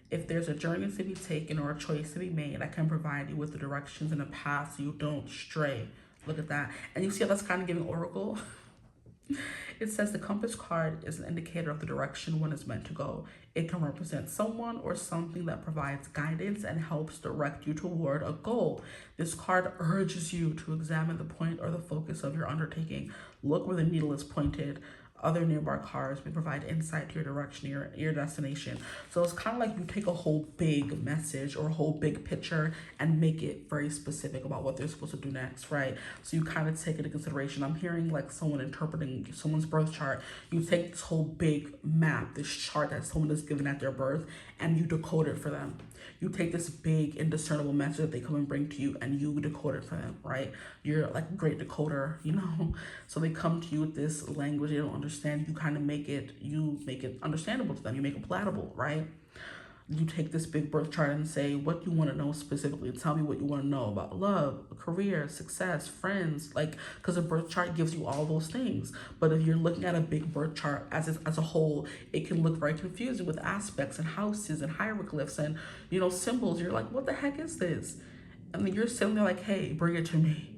If there's a journey to be taken or a choice to be made, I can provide you with the directions and a path so you don't stray. Look at that. And you see how that's kind of giving oracle? It says the compass card is an indicator of the direction one is meant to go. It can represent someone or something that provides guidance and helps direct you toward a goal. This card urges you to examine the point or the focus of your undertaking. Look where the needle is pointed. Other nearby cards may provide insight to your direction, your destination. So it's kind of like you take a whole big message or a whole big picture and make it very specific about what they're supposed to do next, right? So you kind of take it into consideration. I'm hearing like someone interpreting someone's birth chart. You take this whole big map, this chart that someone is given at their birth, and you decode it for them. You take this big indiscernible message that they come and bring to you, and you decode it for them, right? You're like a great decoder, you know? So they come to you with this language they don't understand. You kind of make it understandable to them. You make it palatable, right? you take this big birth chart and say what you want to know specifically. Tell me what you want to know about love, career, success, friends, like, because a birth chart gives you all those things. But if you're looking at a big birth chart as a whole, it can look very confusing with aspects and houses and hieroglyphs and, you know, symbols. You're like, what the heck is this? And then you're sitting there like, hey, bring it to me.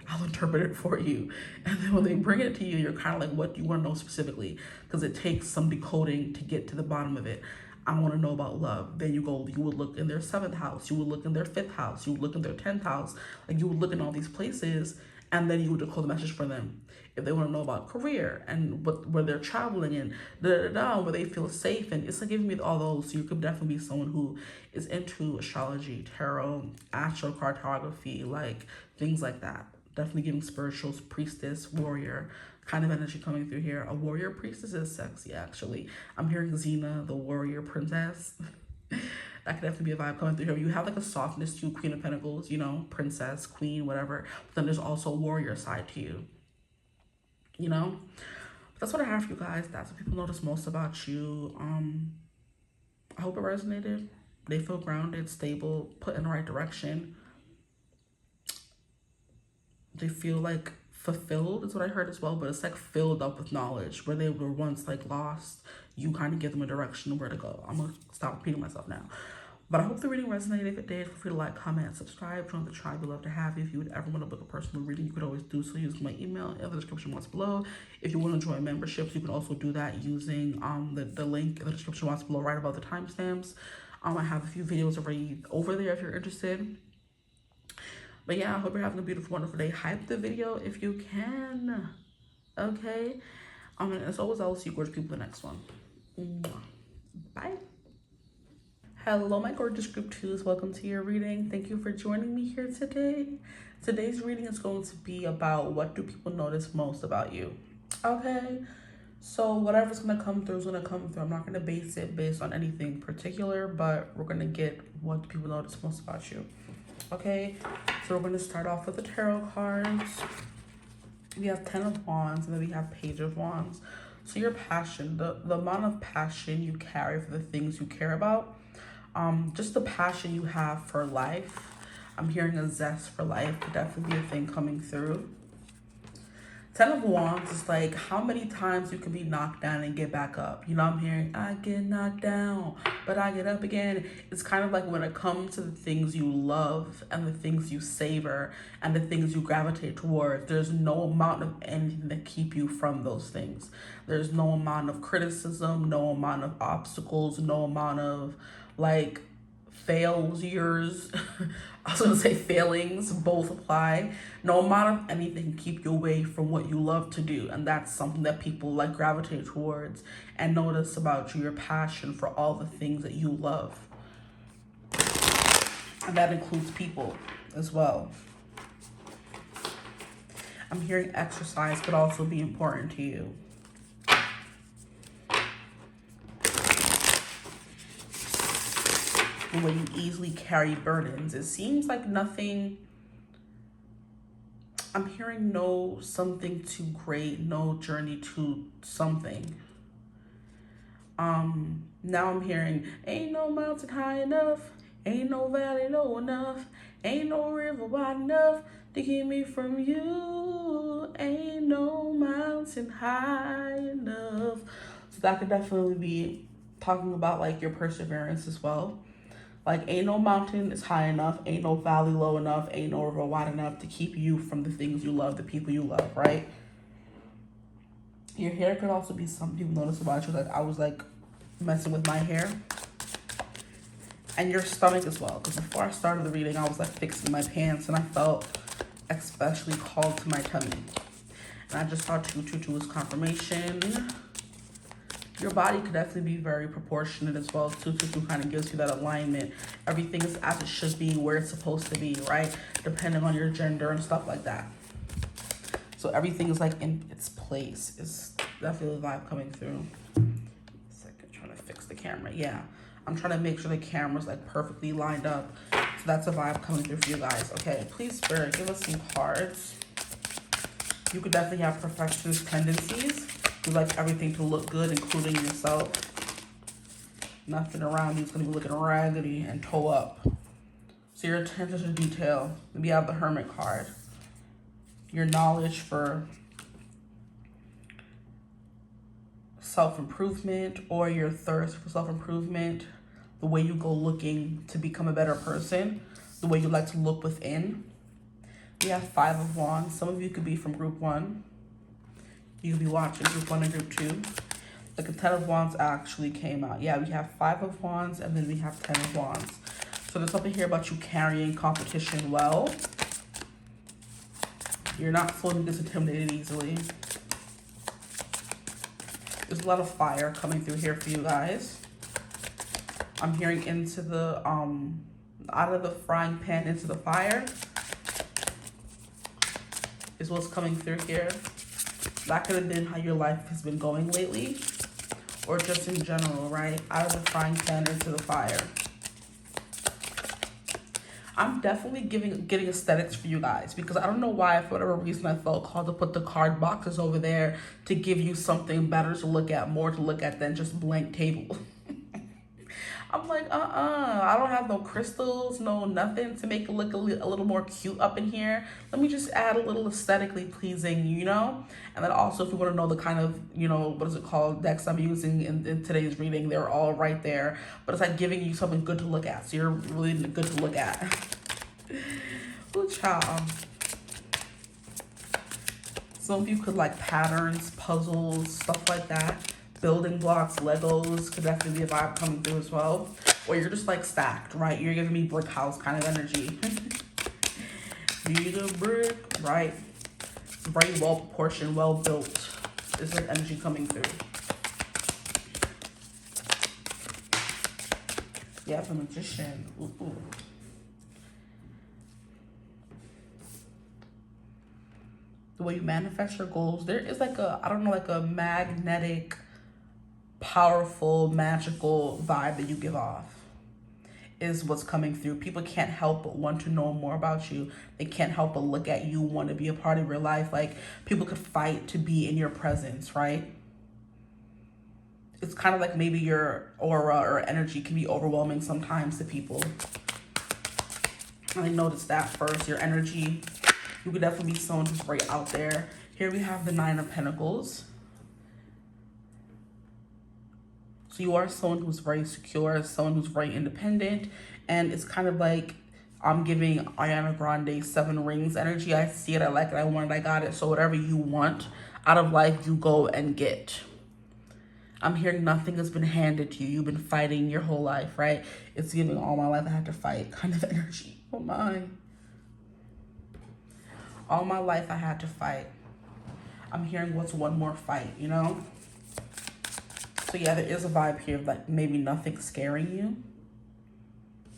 I'll interpret it for you. And then when they bring it to you, you're kind of like, what do you want to know specifically? Because it takes some decoding to get to the bottom of it. I want to know about love. Then you would look in their 7th house. You would look in their 5th house. You would look in their 10th house. Like, you would look in all these places, and then you would decode the message for them. If they want to know about career and where they're traveling and where they feel safe. And it's like giving me all those. So you could definitely be someone who is into astrology, tarot, astrocartography, like things like that. Definitely giving spirituals, priestess, warrior kind of energy coming through here. A warrior priestess is sexy, actually. I'm hearing Xena, the warrior princess. That could definitely be a vibe coming through here. You have like a softness to Queen of Pentacles, you know, princess, queen, whatever. But then there's also a warrior side to you, you know? But that's what I have for you guys. That's what people notice most about you. I hope it resonated. They feel grounded, stable, put in the right direction. They feel like fulfilled is what I heard as well, but it's like filled up with knowledge. Where they were once like lost, you kind of give them a direction of where to go. I'm gonna stop repeating myself now, but I hope the reading resonated. If it did, feel free to like, comment, and subscribe. Join the tribe. We'd love to have you. If you would ever want to book a personal reading, you could always do so using my email in the description box below. If you want to join memberships, you can also do that using the link in the description box below, right above the timestamps. I have a few videos already over there if you're interested. But yeah, I hope you're having a beautiful, wonderful day. Hype the video if you can. Okay? And as always, I will see you gorgeous people in the next one. Bye. Hello, my gorgeous group 2s. Welcome to your reading. Thank you for joining me here today. Today's reading is going to be about what do people notice most about you. Okay? So whatever's going to come through is going to come through. I'm not going to base it based on anything particular, but we're going to get what do people notice most about you. Okay, so we're going to start off with the tarot cards. We have 10 of Wands, and then we have Page of Wands. So your passion, the amount of passion you carry for the things you care about, just the passion you have for life. I'm hearing a zest for life could definitely be a thing coming through. 10 of Wands is like how many times you can be knocked down and get back up. You know, I'm hearing, I get knocked down, but I get up again. It's kind of like when it comes to the things you love and the things you savor and the things you gravitate towards, there's no amount of anything that keep you from those things. There's no amount of criticism, no amount of obstacles, no amount of like failures. I was going to say failings, both apply. No amount of anything can keep you away from what you love to do. And that's something that people like gravitate towards and notice about you, your passion for all the things that you love. And that includes people as well. I'm hearing exercise could also be important to you. When you easily carry burdens, it seems like nothing. I'm hearing no something too great, no journey to something. Now I'm hearing ain't no mountain high enough, ain't no valley low enough, ain't no river wide enough to keep me from you, ain't no mountain high enough. So that could definitely be talking about like your perseverance as well. Like, ain't no mountain is high enough, ain't no valley low enough, ain't no river wide enough to keep you from the things you love, the people you love, right? Your hair could also be something people notice about you. Like, I was, like, messing with my hair. And your stomach as well. Because before I started the reading, I was, like, fixing my pants. And I felt especially called to my tummy. And I just saw 222 as confirmation. Your body could definitely be very proportionate as well. 222 kind of gives you that alignment. Everything is as it should be, where it's supposed to be, right? Depending on your gender and stuff like that. So everything is like in its place. It's definitely the vibe coming through. Second, trying to fix the camera. Yeah, I'm trying to make sure the camera's like perfectly lined up. So that's a vibe coming through for you guys. Okay, please, Spirit, give us some cards. You could definitely have perfectionist tendencies. You like everything to look good, including yourself. Nothing around you is going to be looking raggedy and toe up. So your attention to detail. We have the Hermit card. Your knowledge for self-improvement, or your thirst for self-improvement, the way you go looking to become a better person, the way you like to look within. We have 5 of Wands. Some of you could be from group 1. You could be watching group 1 and group 2. Like a 10 of Wands actually came out. Yeah, we have 5 of Wands and then we have 10 of Wands. So there's something here about you carrying competition well. You're not feeling intimidated easily. There's a lot of fire coming through here for you guys. I'm hearing into the, out of the frying pan into the fire is what's coming through here. That could have been how your life has been going lately, or just in general, right? Out of the frying pan into the fire. I'm definitely getting aesthetics for you guys, because I don't know why, for whatever reason, I felt called to put the card boxes over there to give you something better to look at, more to look at than just blank table. I'm like, I don't have no crystals, no nothing to make it look a little more cute up in here. Let me just add a little aesthetically pleasing, you know? And then also, if you want to know the kind of, you know, what is it called, decks I'm using in today's reading, they're all right there. But it's like giving you something good to look at. So you're really good to look at. Ooh, child. Some of you could like patterns, puzzles, stuff like that. Building blocks, Legos could definitely be a vibe coming through as well. Or you're just like stacked, right? You're giving me brick house kind of energy. Need a brick, right? Very well proportioned, well built is the energy coming through. Yeah, the Magician. Ooh. The way you manifest your goals, there is like a, I don't know, like a magnetic, powerful, magical vibe that you give off is what's coming through. People can't help but want to know more about you. They can't help but look at you, want to be a part of your life. Like, people could fight to be in your presence, right? It's kind of like maybe your aura or energy can be overwhelming sometimes to people. I noticed that first. Your energy, you could definitely be someone who's right out there. Here we have the 9 of Pentacles. So you are someone who's very secure, someone who's very independent. And it's kind of like I'm giving Ariana Grande 7 Rings energy. I see it, I like it, I want it, I got it. So whatever you want out of life, you go and get. I'm hearing nothing has been handed to you. You've been fighting your whole life, right? It's giving all my life I had to fight kind of energy. Oh my. All my life I had to fight. I'm hearing what's one more fight, you know? So yeah, there is a vibe here of like maybe nothing scaring you.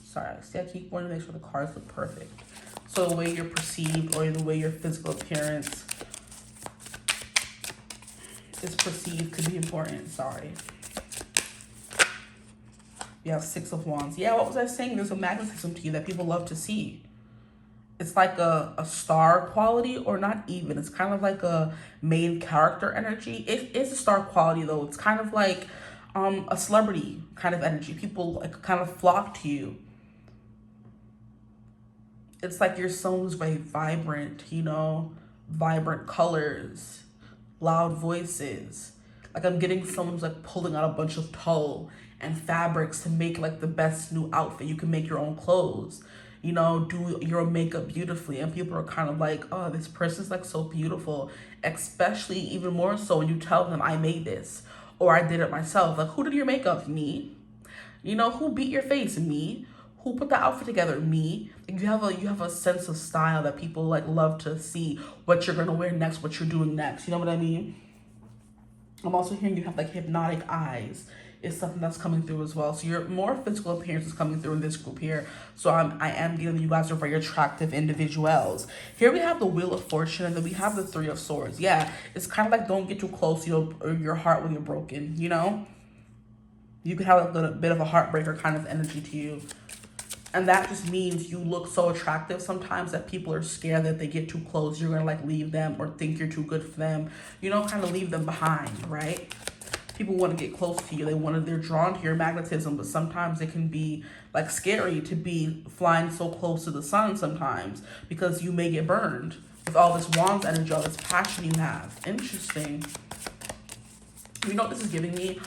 Sorry, see, I keep wanting to make sure the cards look perfect. So the way you're perceived, or the way your physical appearance is perceived, could be important. Sorry. You have 6 of Wands. Yeah, what was I saying? There's a magnetism to you that people love to see. It's like a star quality, or not even. It's kind of like a main character energy. It is a star quality though. It's kind of like a celebrity kind of energy. People like kind of flock to you. It's like you're someone who's very vibrant, you know, vibrant colors, loud voices. Like I'm getting someone who's like pulling out a bunch of tulle and fabrics to make like the best new outfit. You can make your own clothes. You know, do your makeup beautifully, and people are kind of like, oh, this person's like so beautiful, especially even more so when you tell them I made this or I did it myself. Like, who did your makeup? Me. You know, who beat your face? Me. Who put the outfit together? Me. Like, you have a sense of style that people like love to see what you're gonna wear next, what you're doing next. You know what I mean? I'm also hearing you have like hypnotic eyes. Is something that's coming through as well. So your more physical appearance is coming through in this group here. So I am getting you guys are very attractive individuals. Here we have the Wheel of Fortune, and then we have the 3 of Swords. Yeah, it's kind of like don't get too close, you know, or your heart will get broken, you know? You could have a bit of a heartbreaker kind of energy to you. And that just means you look so attractive sometimes that people are scared that they get too close, you're gonna like leave them or think you're too good for them. You know, kind of leave them behind, right? People want to get close to you. They're drawn to your magnetism, but sometimes it can be like scary to be flying so close to the sun sometimes, because you may get burned with all this Wands energy, all this passion you have. Interesting. You know what this is giving me?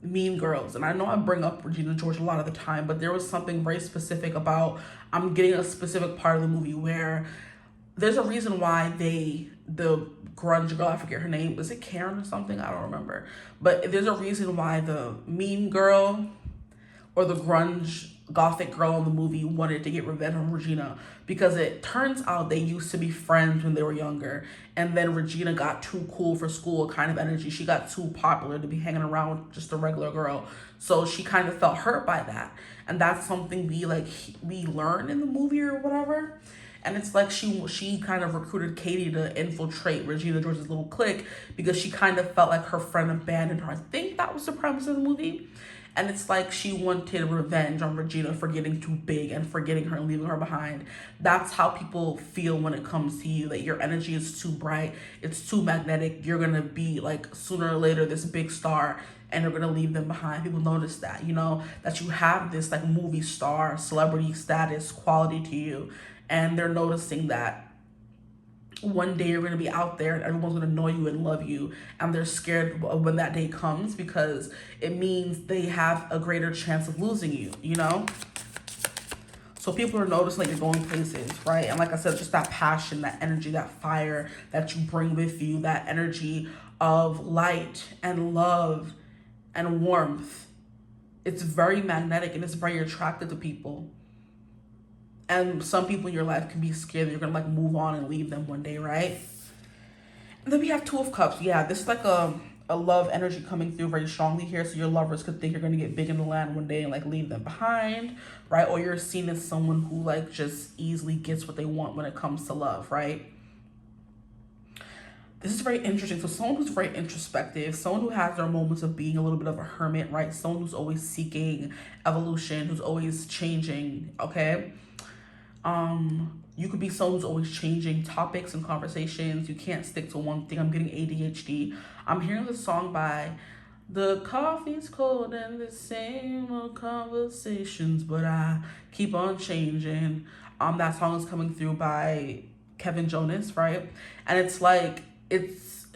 Mean Girls. And I know I bring up Regina George a lot of the time, but there was something very specific about, I'm getting a specific part of the movie where there's a reason why the grunge girl, I forget her name, was it Karen or something? I don't remember. But there's a reason why the mean girl or the grunge gothic girl in the movie wanted to get revenge on Regina, because it turns out they used to be friends when they were younger, and then Regina got too cool for school kind of energy. She got too popular to be hanging around with just a regular girl, so she kind of felt hurt by that. And that's something we learn in the movie or whatever. And it's like she kind of recruited Katie to infiltrate Regina George's little clique, because she kind of felt like her friend abandoned her. I think that was the premise of the movie. And it's like she wanted revenge on Regina for getting too big and for getting her and leaving her behind. That's how people feel when it comes to you, that your energy is too bright, it's too magnetic. You're going to be like sooner or later this big star, and you're going to leave them behind. People notice that, you know, that you have this like movie star, celebrity status quality to you. And they're noticing that one day you're going to be out there and everyone's going to know you and love you, and they're scared of when that day comes, because it means they have a greater chance of losing you, you know? So people are noticing like you're going places, right? And like I said, just that passion, that energy, that fire that you bring with you, that energy of light and love and warmth. It's very magnetic and it's very attractive to people. And some people in your life can be scared that you're going to like move on and leave them one day, right? And then we have Two of Cups. Yeah, this is like a love energy coming through very strongly here. So your lovers could think you're going to get big in the land one day and like leave them behind, right? Or you're seen as someone who like just easily gets what they want when it comes to love, right? This is very interesting. So someone who's very introspective, someone who has their moments of being a little bit of a hermit, right? Someone who's always seeking evolution, who's always changing, okay? You could be someone who's always changing topics and conversations. You can't stick to one thing. I'm getting ADHD. I'm hearing this song by The Coffee's Cold and the Same Old Conversations, but I keep on changing. That song is coming through by Kevin Jonas, right? And it's like, it's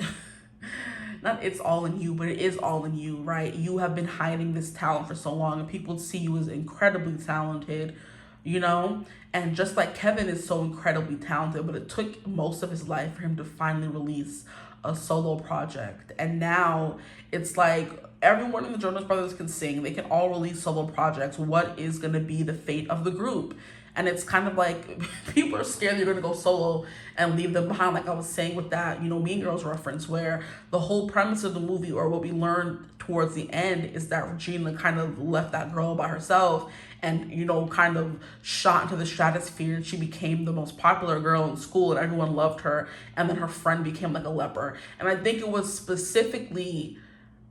not it's all in you, but it is all in you, right? You have been hiding this talent for so long, and people see you as incredibly talented, you know? And just like Kevin is so incredibly talented, but it took most of his life for him to finally release a solo project. And now it's like everyone in the Jonas Brothers can sing. They can all release solo projects. What is going to be the fate of the group? And it's kind of like people are scared they're going to go solo and leave them behind. Like I was saying with that, you know, Mean Girls reference, where the whole premise of the movie, or what we learned towards the end, is that Regina kind of left that girl by herself and, you know, kind of shot into the stratosphere. She became the most popular girl in school and everyone loved her. And then her friend became like a leper. And I think it was specifically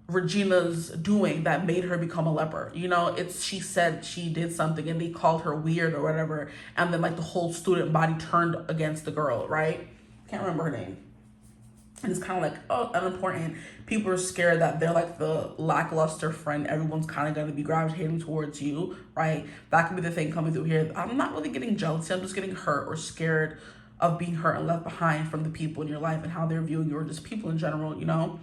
Regina's doing that made her become a leper. You know, she said she did something and they called her weird or whatever, and then like the whole student body turned against the girl, right? Can't remember her name. And it's kind of like, oh, unimportant. People are scared that they're like the lackluster friend. Everyone's kind of going to be gravitating towards you, right? That could be the thing coming through here. I'm not really getting jealousy. I'm just getting hurt or scared of being hurt and left behind from the people in your life and how they're viewing you, or just people in general, you know?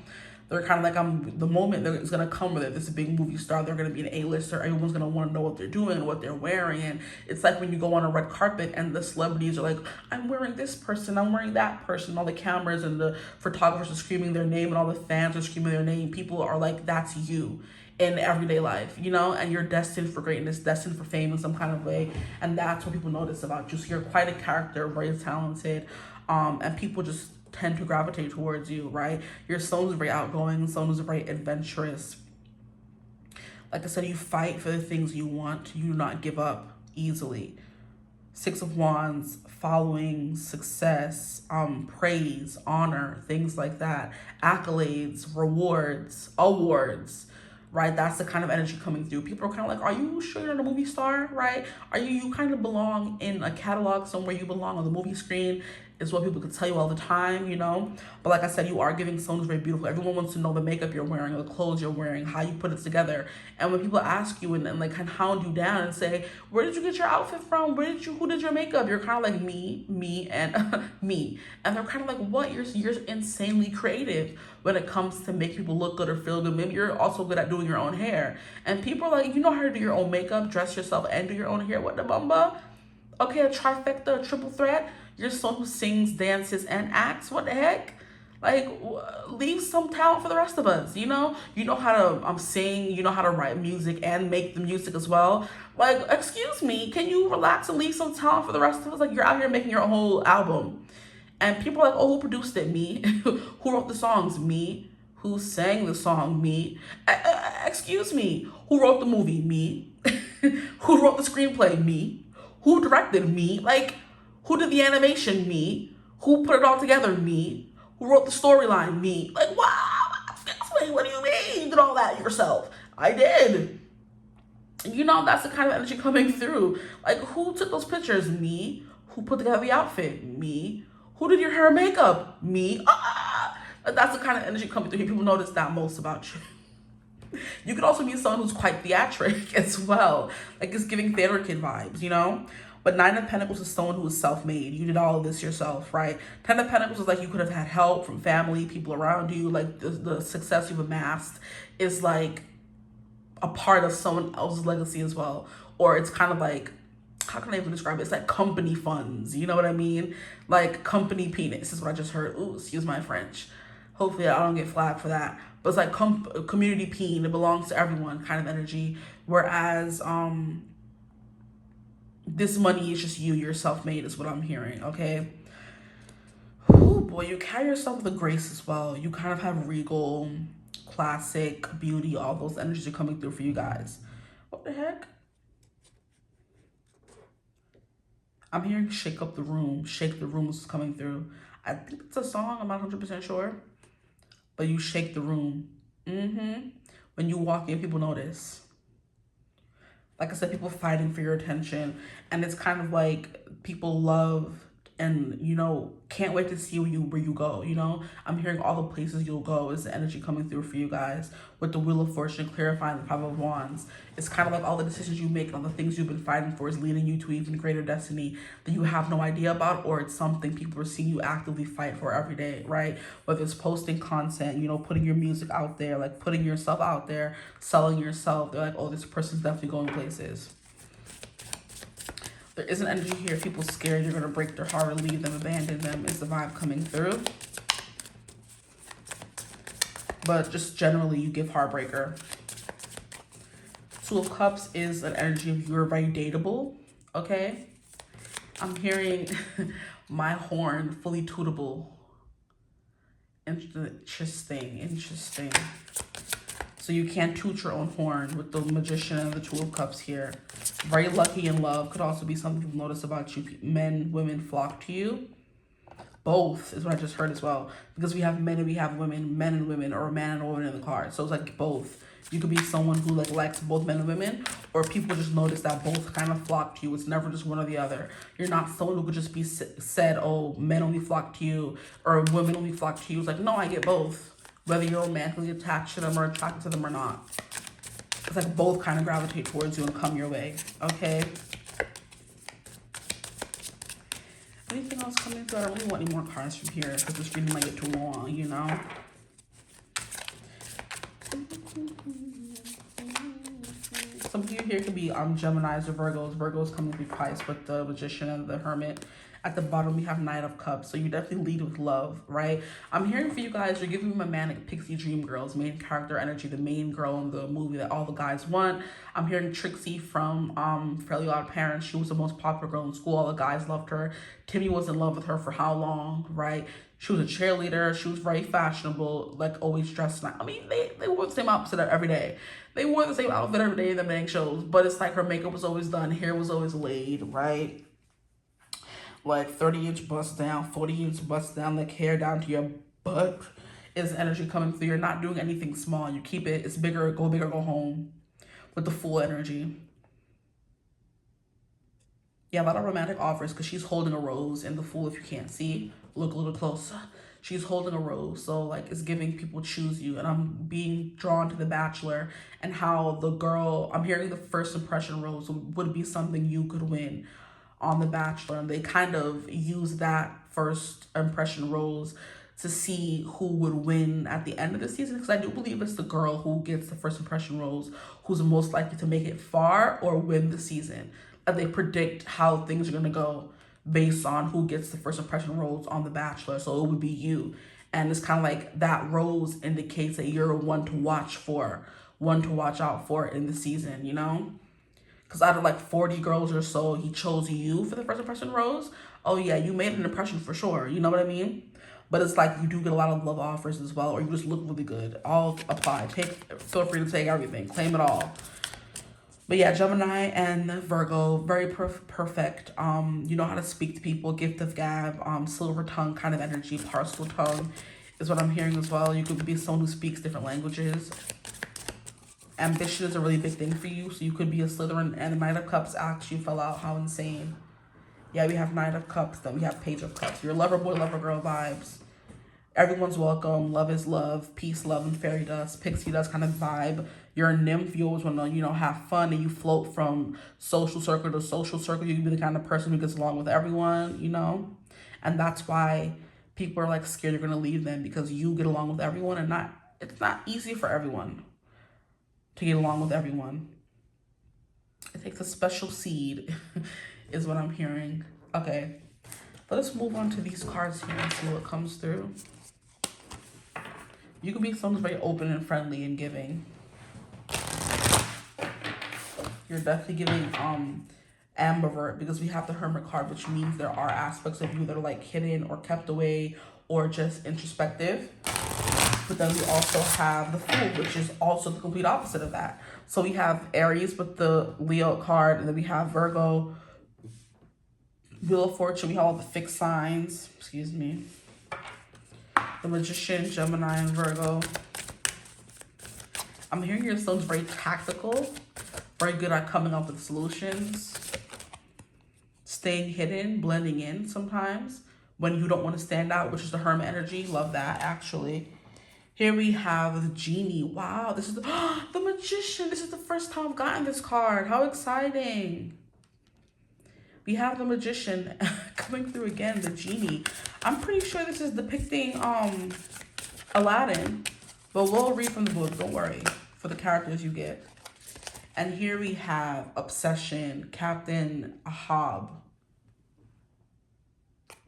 They're kind of like, the moment it's going to come where this big movie star, they're going to be an A-lister. Everyone's going to want to know what they're doing, what they're wearing. And it's like when you go on a red carpet and the celebrities are like, I'm wearing this person, I'm wearing that person. All the cameras and the photographers are screaming their name and all the fans are screaming their name. People are like, that's you in everyday life, you know? And you're destined for greatness, destined for fame in some kind of way. And that's what people notice about you. So you're quite a character, very talented. And people just tend to gravitate towards you, right? You're someone who's very outgoing, someone who's very adventurous. Like I said, you fight for the things you want. You do not give up easily. Six of Wands, following, success, praise, honor, things like that. Accolades, rewards, awards. right? That's the kind of energy coming through. People are kind of like, are you sure you're a movie star, right? You kind of belong in a catalog somewhere, you belong on the movie screen, is what people could tell you all the time, you know? But like I said, you are giving someone who's very beautiful. Everyone wants to know the makeup you're wearing, the clothes you're wearing, how you put it together. And when people ask you and like kind of hound you down and say, where did you get your outfit from? Who did your makeup? You're kind of like me, and me. And they're kind of like, what? You're insanely creative when it comes to make people look good or feel good. Maybe you're also good at doing your own hair. And people are like, you know how to do your own makeup, dress yourself, and do your own hair. What the bumba? Okay, a trifecta, a triple threat. You're someone who sings, dances, and acts. What the heck? Like, leave some talent for the rest of us, you know? You know how to sing, you know how to write music and make the music as well. Like, excuse me, can you relax and leave some talent for the rest of us? Like, you're out here making your whole album. And people are like, oh, who produced it? Me. Who wrote the songs? Me. Who sang the song? Me. Excuse me, who wrote the movie? Me. Who wrote the screenplay? Me. Who directed? Me. Like, who did the animation? Me. Who put it all together? Me. Who wrote the storyline? Me. Like, wow, what do you mean? You did all that yourself? I did. You know, that's the kind of energy coming through. Like, who took those pictures? Me. Who put together the outfit? Me. Who did your hair and makeup? Me. That's the kind of energy coming through. People notice that most about you. You could also be someone who's quite theatric as well. Like, it's giving theater kid vibes, you know? But Nine of Pentacles is someone who is self-made. You did all of this yourself, right? Ten of Pentacles is like you could have had help from family, people around you. Like the success you've amassed is like a part of someone else's legacy as well. Or it's kind of like, how can I even describe it? It's like company funds. You know what I mean? Like company penis is what I just heard. Ooh, excuse my French. Hopefully I don't get flagged for that. But it's like community peen. It belongs to everyone kind of energy. Whereas, this money is just you're self-made is what I'm hearing, okay? Oh boy, you carry yourself with a grace as well. You kind of have regal, classic, beauty, all those energies are coming through for you guys. What the heck? I'm hearing shake up the room. Shake the room is coming through. I think it's a song, I'm not 100% sure. But you shake the room. When you walk in, people notice. Like I said, people fighting for your attention. And it's kind of like people love and, you know, can't wait to see where you go, you know? I'm hearing all the places you'll go is the energy coming through for you guys. With the Wheel of Fortune clarifying the Five of Wands. It's kind of like all the decisions you make on the things you've been fighting for is leading you to even greater destiny that you have no idea about, or it's something people are seeing you actively fight for every day, right? Whether it's posting content, you know, putting your music out there, like putting yourself out there, selling yourself. They're like, oh, this person's definitely going places. There is an energy here. People scared you're going to break their heart or leave them, abandon them is the vibe coming through. But just generally, you give heartbreaker. Two of Cups is an energy of you're very dateable, okay? I'm hearing my horn fully tootable. Interesting. So you can't toot your own horn with the Magician and the Two of Cups here. Very lucky in love. Could also be something people notice about you. Men, women flock to you. Both is what I just heard as well. Because we have men and we have women, men and women, or a man and a woman in the card. So it's like both. You could be someone who like likes both men and women, or people just notice that both kind of flock to you. It's never just one or the other. You're not someone who could just be said, oh, men only flock to you, or women only flock to you. It's like, no, I get both. Whether you're romantically attached to them or attracted to them or not. It's like both kind of gravitate towards you and come your way, okay? Anything else coming through? I don't really want any more cards from here because this reading might get too long, you know? Some of you here could be Geminis or Virgos. Virgos coming through twice with the Magician and the Hermit. At the bottom, we have Knight of Cups. So you definitely lead with love, right? I'm hearing for you guys, you're giving me a manic pixie dream girls, main character energy, the main girl in the movie that all the guys want. I'm hearing Trixie from Fairly Odd Parents. She was the most popular girl in school. All the guys loved her. Timmy was in love with her for how long, right? She was a cheerleader. She was very fashionable, like always dressed nice. I mean, they wore the same outfit every day. They wore the same outfit every day in the main shows. But it's like her makeup was always done. Hair was always laid, right? Like 30-inch bust down, 40-inch bust down, like hair down to your butt. is energy coming through. You're not doing anything small. You keep it. It's bigger, go home with the Fool energy. Yeah, a lot of romantic offers because she's holding a rose in the Fool. If you can't see, look a little closer. She's holding a rose. So like it's giving people choose you. And I'm being drawn to The Bachelor and how the girl, I'm hearing the first impression rose would be something you could win on The Bachelor. And they kind of use that first impression rose to see who would win at the end of the season, because I do believe it's the girl who gets the first impression rose who's most likely to make it far or win the season. And they predict how things are going to go based on who gets the first impression rose on The Bachelor. So it would be you. And it's kind of like that rose indicates that you're one to watch for, one to watch out for in the season, you know? Because out of like 40 girls or so, he chose you for the first impression rose. Oh yeah, you made an impression for sure. You know what I mean? But it's like you do get a lot of love offers as well, or you just look really good. All apply. Feel free to take everything. Claim it all. But yeah, Gemini and Virgo, very perfect. You know how to speak to people. Gift of gab, silver tongue kind of energy. Parcel tongue is what I'm hearing as well. You could be someone who speaks different languages. Ambition is a really big thing for you. So you could be a Slytherin, and the Knight of Cups actually fell out. How insane. Yeah, we have Knight of Cups, then we have Page of Cups. Your lover boy, lover girl vibes. Everyone's welcome. Love is love. Peace, love, and fairy dust. Pixie dust kind of vibe. You're a nymph. You always want to, you know, have fun, and you float from social circle to social circle. You can be the kind of person who gets along with everyone, you know? And that's why people are like scared you're going to leave them, because you get along with everyone, and it's not easy for everyone to get along with everyone. It takes a special seed is what I'm hearing. Okay, let's move on to these cards here and see what comes through. You can be someone who's very open and friendly and giving. You're definitely giving ambivert, because we have the Hermit card, which means there are aspects of you that are like hidden or kept away or just introspective. But then we also have the Fool, which is also the complete opposite of that. So we have Aries with the Leo card, and then we have Virgo, Wheel of Fortune. We have all the fixed signs, excuse me. The Magician, Gemini, and Virgo. I'm hearing your stone's very tactical, very good at coming up with solutions, staying hidden, blending in sometimes when you don't want to stand out, which is the Hermit energy. Love that, actually. Here we have the Genie. Wow, this is the Magician. This is the first time I've gotten this card. How exciting. We have the Magician coming through again, the Genie. I'm pretty sure this is depicting Aladdin, but we'll read from the book, don't worry, for the characters you get. And here we have Obsession, Captain Ahab.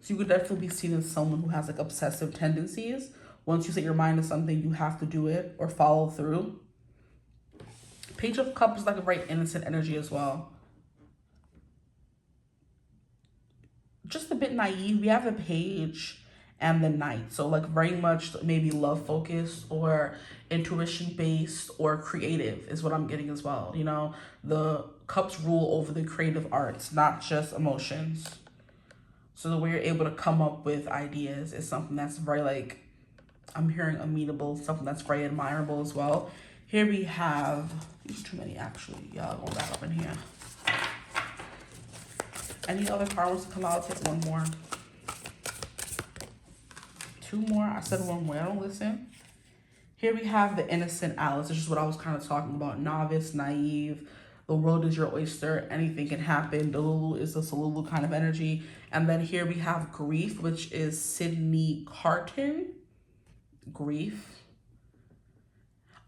So you could definitely be seen as someone who has like obsessive tendencies. Once you set your mind to something, you have to do it or follow through. Page of Cups is like a very innocent energy as well. Just a bit naive. We have the Page and the Knight. So like very much maybe love focused or intuition based or creative is what I'm getting as well. You know, the Cups rule over the creative arts, not just emotions. So the way you're able to come up with ideas is something that's very like, I'm hearing amenable, something that's very admirable as well. Here we have, there's too many actually. Y'all going back up in here. Any other card wants to come out? I'll take one more. Two more. I said one more. I don't listen. Here we have the Innocent Alice. This is what I was kind of talking about. Novice, naive. The world is your oyster. Anything can happen. Delulu is the Salulu kind of energy. And then here we have Grief, which is Sydney Carton. Grief.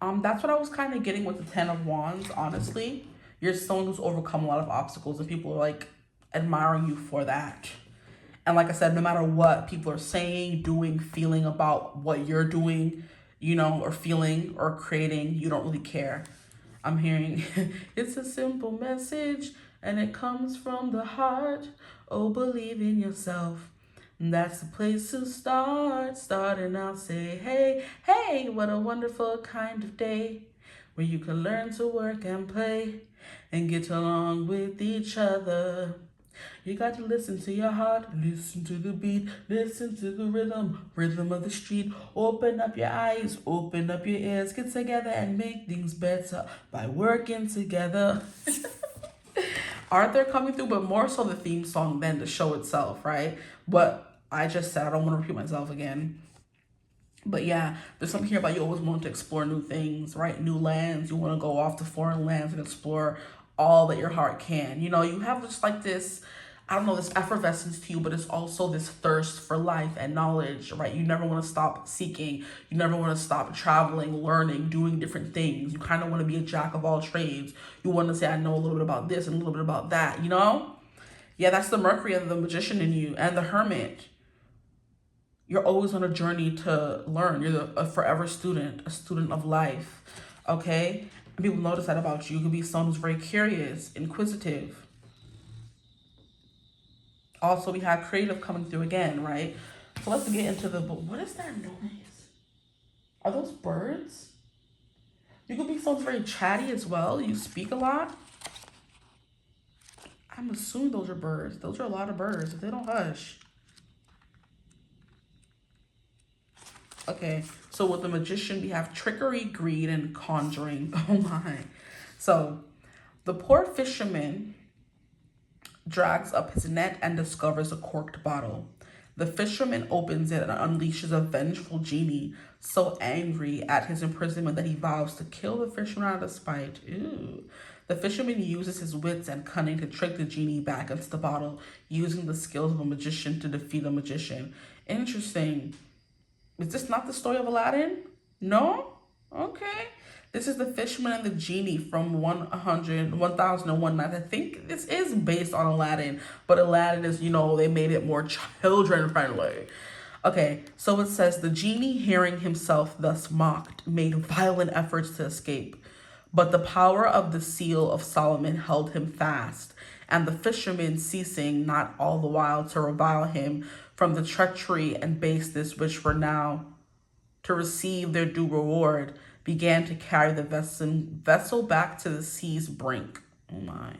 That's what I was kind of getting with the Ten of Wands, honestly. You're someone who's overcome a lot of obstacles, and people are like admiring you for that. And like I said, no matter what people are saying, doing, feeling about what you're doing, you know, or feeling or creating, you don't really care. I'm hearing it's a simple message and it comes from the heart. Oh, believe in yourself. That's the place to start. Start and I'll say, hey, hey, what a wonderful kind of day where you can learn to work and play and get along with each other. You got to listen to your heart, listen to the beat, listen to the rhythm of the street. Open up your eyes, open up your ears, get together and make things better by working together. Aren't they coming through? But more so the theme song than the show itself, right? But I just said, I don't want to repeat myself again. But yeah, there's something here about you always want to explore new things, right? New lands. You want to go off to foreign lands and explore all that your heart can. You know, you have just like this, I don't know, this effervescence to you, but it's also this thirst for life and knowledge, right? You never want to stop seeking. You never want to stop traveling, learning, doing different things. You kind of want to be a jack of all trades. You want to say, I know a little bit about this and a little bit about that, you know? Yeah, that's the Mercury and the Magician in you and the Hermit. You're always on a journey to learn. You're a forever student, a student of life, okay? And people notice that about you. You could be someone who's very curious, inquisitive. Also, we have creative coming through again, right? So let's get into the book. What is that noise? Are those birds? You could be someone who's very chatty as well. You speak a lot. I'm assuming those are birds. Those are a lot of birds. If they don't hush. Okay, so with the Magician, we have trickery, greed, and conjuring. Oh my. So the poor fisherman drags up his net and discovers a corked bottle. The fisherman opens it and unleashes a vengeful genie, so angry at his imprisonment that he vows to kill the fisherman out of spite. Ew. The fisherman uses his wits and cunning to trick the genie back into the bottle, using the skills of a magician to defeat a magician. Interesting. Is this not the story of Aladdin? No? Okay. This is the fisherman and the genie from 1001 Nights. I think this is based on Aladdin, but Aladdin is, you know, they made it more children friendly. Okay, so it says, the genie, hearing himself thus mocked, made violent efforts to escape. But the power of the seal of Solomon held him fast, and the fishermen, ceasing not all the while to revile him from the treachery and baseness which were now to receive their due reward, began to carry the vessel back to the sea's brink. Oh my.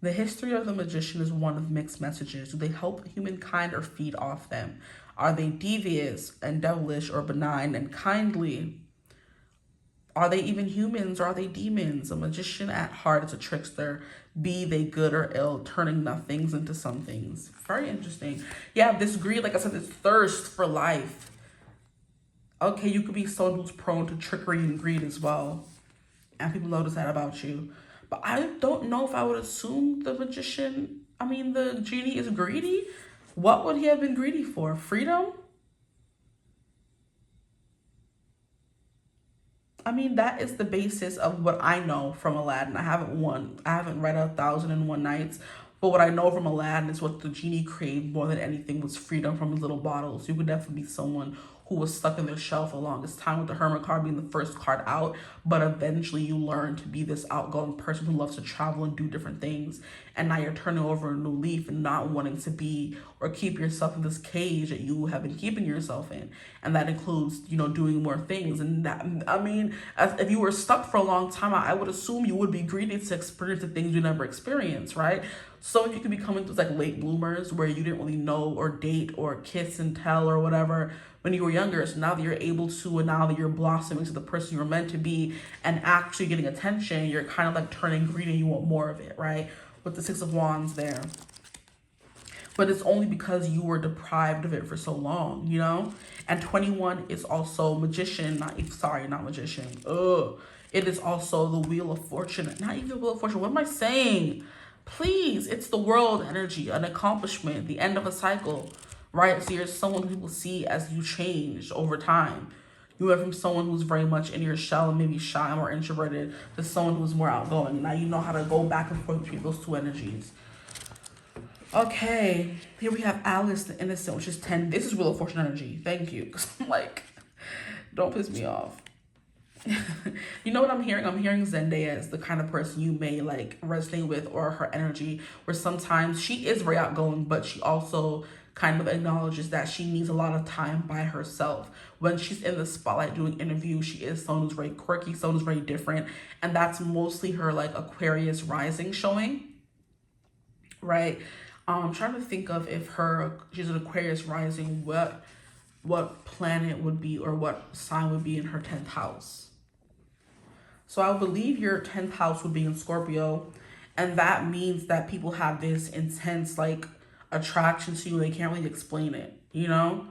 The history of the Magician is one of mixed messages. Do they help humankind or feed off them? Are they devious and devilish or benign and kindly? Are they even humans or are they demons? A magician at heart is a trickster. Be they good or ill, turning nothings into somethings. Very interesting. Yeah, this greed, like I said, this thirst for life. Okay, you could be someone who's prone to trickery and greed as well. And people notice that about you. But I don't know if I would assume the genie is greedy. What would he have been greedy for? Freedom? I mean, that is the basis of what I know from Aladdin. I haven't read 1001 Nights, but what I know from Aladdin is what the genie craved more than anything was freedom from his little bottles. You could definitely be someone who was stuck in their shell for the longest time, with the Hermit card being the first card out, but eventually you learn to be this outgoing person who loves to travel and do different things, and now you're turning over a new leaf and not wanting to be or keep yourself in this cage that you have been keeping yourself in, and that includes, you know, doing more things. And that, I mean, if you were stuck for a long time, I would assume you would be greedy to experience the things you never experienced, right? So you could be coming through like late bloomers where you didn't really know or date or kiss and tell or whatever when you were younger. So now that you're able to, and now that you're blossoming to the person you were meant to be and actually getting attention, you're kind of like turning green and you want more of it, right? With the Six of Wands there. But it's only because you were deprived of it for so long, you know? And 21 is also magician, not magician. It is also the Wheel of Fortune. Not even the Wheel of Fortune. What am I saying? Please, it's the world energy, an accomplishment, the end of a cycle, right? So you're someone who people see as you change over time. You went from someone who's very much in your shell and maybe shy or introverted to someone who's more outgoing. Now you know how to go back and forth between those two energies. Okay, here we have Alice the Innocent, which is 10. This is Wheel of Fortune energy. Thank you. Because I'm like, don't piss me off. You know what I'm hearing? I'm hearing Zendaya is the kind of person you may like resonate with, or her energy, where sometimes she is very outgoing, but she also kind of acknowledges that she needs a lot of time by herself. When she's in the spotlight doing interviews, she is someone who's very quirky, someone who's very different. And that's mostly her like Aquarius rising showing, right? I'm trying to think of if she's an Aquarius rising, what planet would be or what sign would be in her 10th house. So I believe your 10th house would be in Scorpio. And that means that people have this intense like attraction to you. They can't really explain it, you know?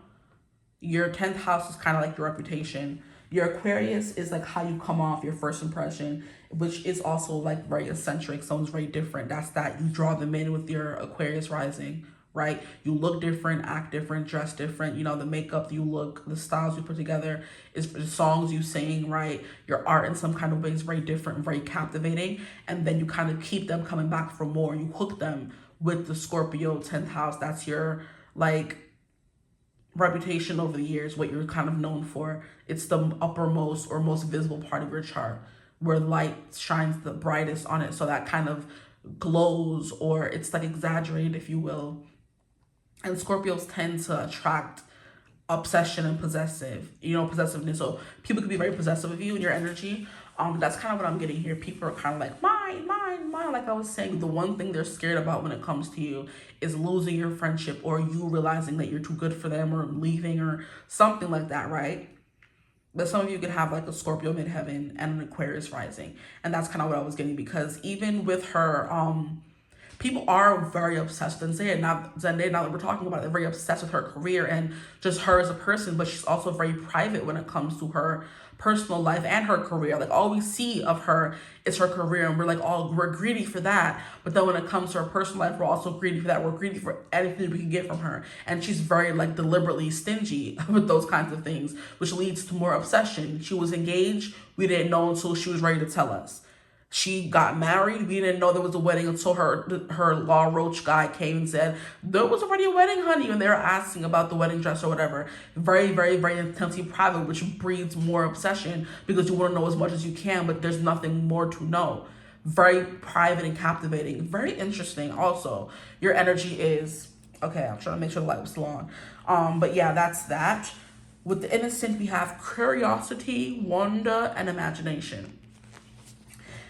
Your 10th house is kind of like your reputation. Your Aquarius is like how you come off, your first impression, which is also like very eccentric. Someone's very different. That's that you draw them in with your Aquarius rising, right? You look different, act different, dress different. You know, the makeup you look, the styles you put together, is the songs you sing, right? Your art in some kind of way is very different, very captivating. And then you kind of keep them coming back for more. You hook them with the Scorpio 10th house. That's your like reputation over the years, what you're kind of known for. It's the uppermost or most visible part of your chart where light shines the brightest on it. So that kind of glows, or it's like exaggerated, if you will. And Scorpios tend to attract obsession and possessiveness. So people could be very possessive of you and your energy. That's kind of what I'm getting here. People are kind of like, mine, mine, mine. Like I was saying, the one thing they're scared about when it comes to you is losing your friendship, or you realizing that you're too good for them, or leaving, or something like that, right? But some of you could have like a Scorpio midheaven and an Aquarius rising. And that's kind of what I was getting, because even with her, people are very obsessed with Zendaya. Now that we're talking about it, they're very obsessed with her career and just her as a person, but she's also very private when it comes to her personal life and her career. Like all we see of her is her career, and we're like, oh, we're greedy for that. But then when it comes to her personal life, we're also greedy for that. We're greedy for anything we can get from her. And she's very like deliberately stingy with those kinds of things, which leads to more obsession. She was engaged. We didn't know until she was ready to tell us. She got married. We didn't know there was a wedding until her Law Roach guy came and said, there was already a wedding, honey. And they were asking about the wedding dress or whatever. Very, very, very intensely private, which breeds more obsession because you want to know as much as you can, but there's nothing more to know. Very private and captivating. Very interesting also. Your energy is, okay, I'm trying to make sure the light was still on. But yeah, that's that. With the innocent, we have curiosity, wonder, and imagination.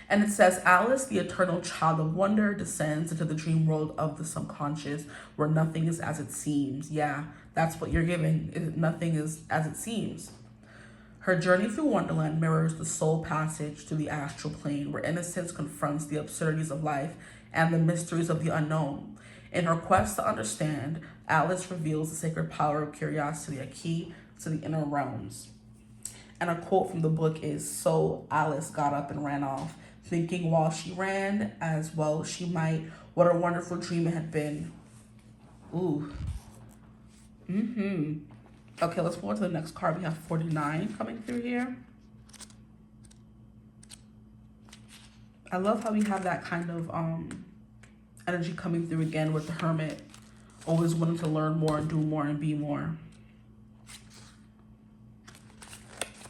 And it says, Alice, the eternal child of wonder, descends into the dream world of the subconscious, where nothing is as it seems. Yeah, that's what you're giving. Nothing is as it seems. Her journey through Wonderland mirrors the soul passage to the astral plane, where innocence confronts the absurdities of life and the mysteries of the unknown. In her quest to understand, Alice reveals the sacred power of curiosity, a key to the inner realms. And a quote from the book is, so Alice got up and ran off, thinking while she ran, as well she might, what a wonderful dream it had been. Ooh. Okay, let's move on to the next card. We have 49 coming through here. I love how we have that kind of energy coming through again with the Hermit. Always wanting to learn more and do more and be more.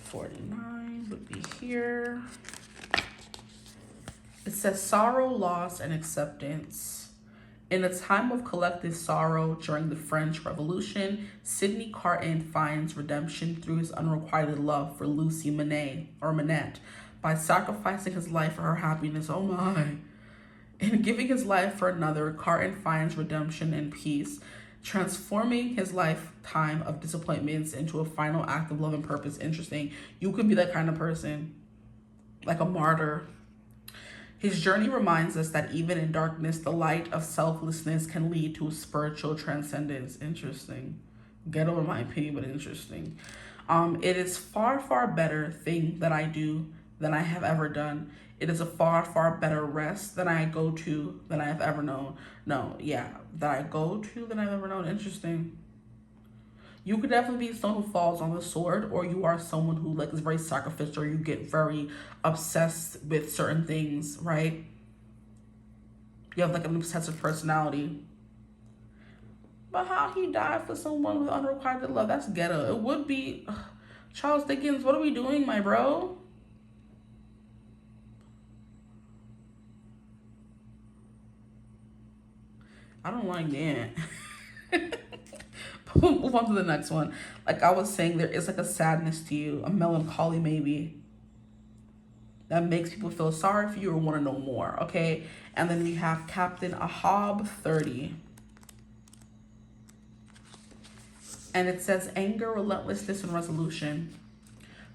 49 would be here. It says sorrow, loss, and acceptance. In a time of collective sorrow during the French Revolution, Sidney Carton finds redemption through his unrequited love for Lucy Manette by sacrificing his life for her happiness. Oh my. In giving his life for another, Carton finds redemption and peace, transforming his lifetime of disappointments into a final act of love and purpose. Interesting. You could be that kind of person, like a martyr. His journey reminds us that even in darkness, the light of selflessness can lead to spiritual transcendence. Interesting. Ghetto in my opinion, but interesting. It is far, far better thing that I do than I have ever done. It is a far, far better rest than I go to than I have ever known. No, yeah, that I go to than I've ever known. Interesting. You could definitely be someone who falls on the sword, or you are someone who like is very sacrificial, or you get very obsessed with certain things, right? You have like an obsessive personality. But how he died for someone with unrequited love, that's ghetto. It would be, Charles Dickens, what are we doing, my bro? I don't like that. We'll move on to the next one. Like I was saying, there is like a sadness to you, a melancholy maybe, that makes people feel sorry for you or want to know more, okay? And then we have Captain Ahab 30. And it says anger, relentlessness, and resolution.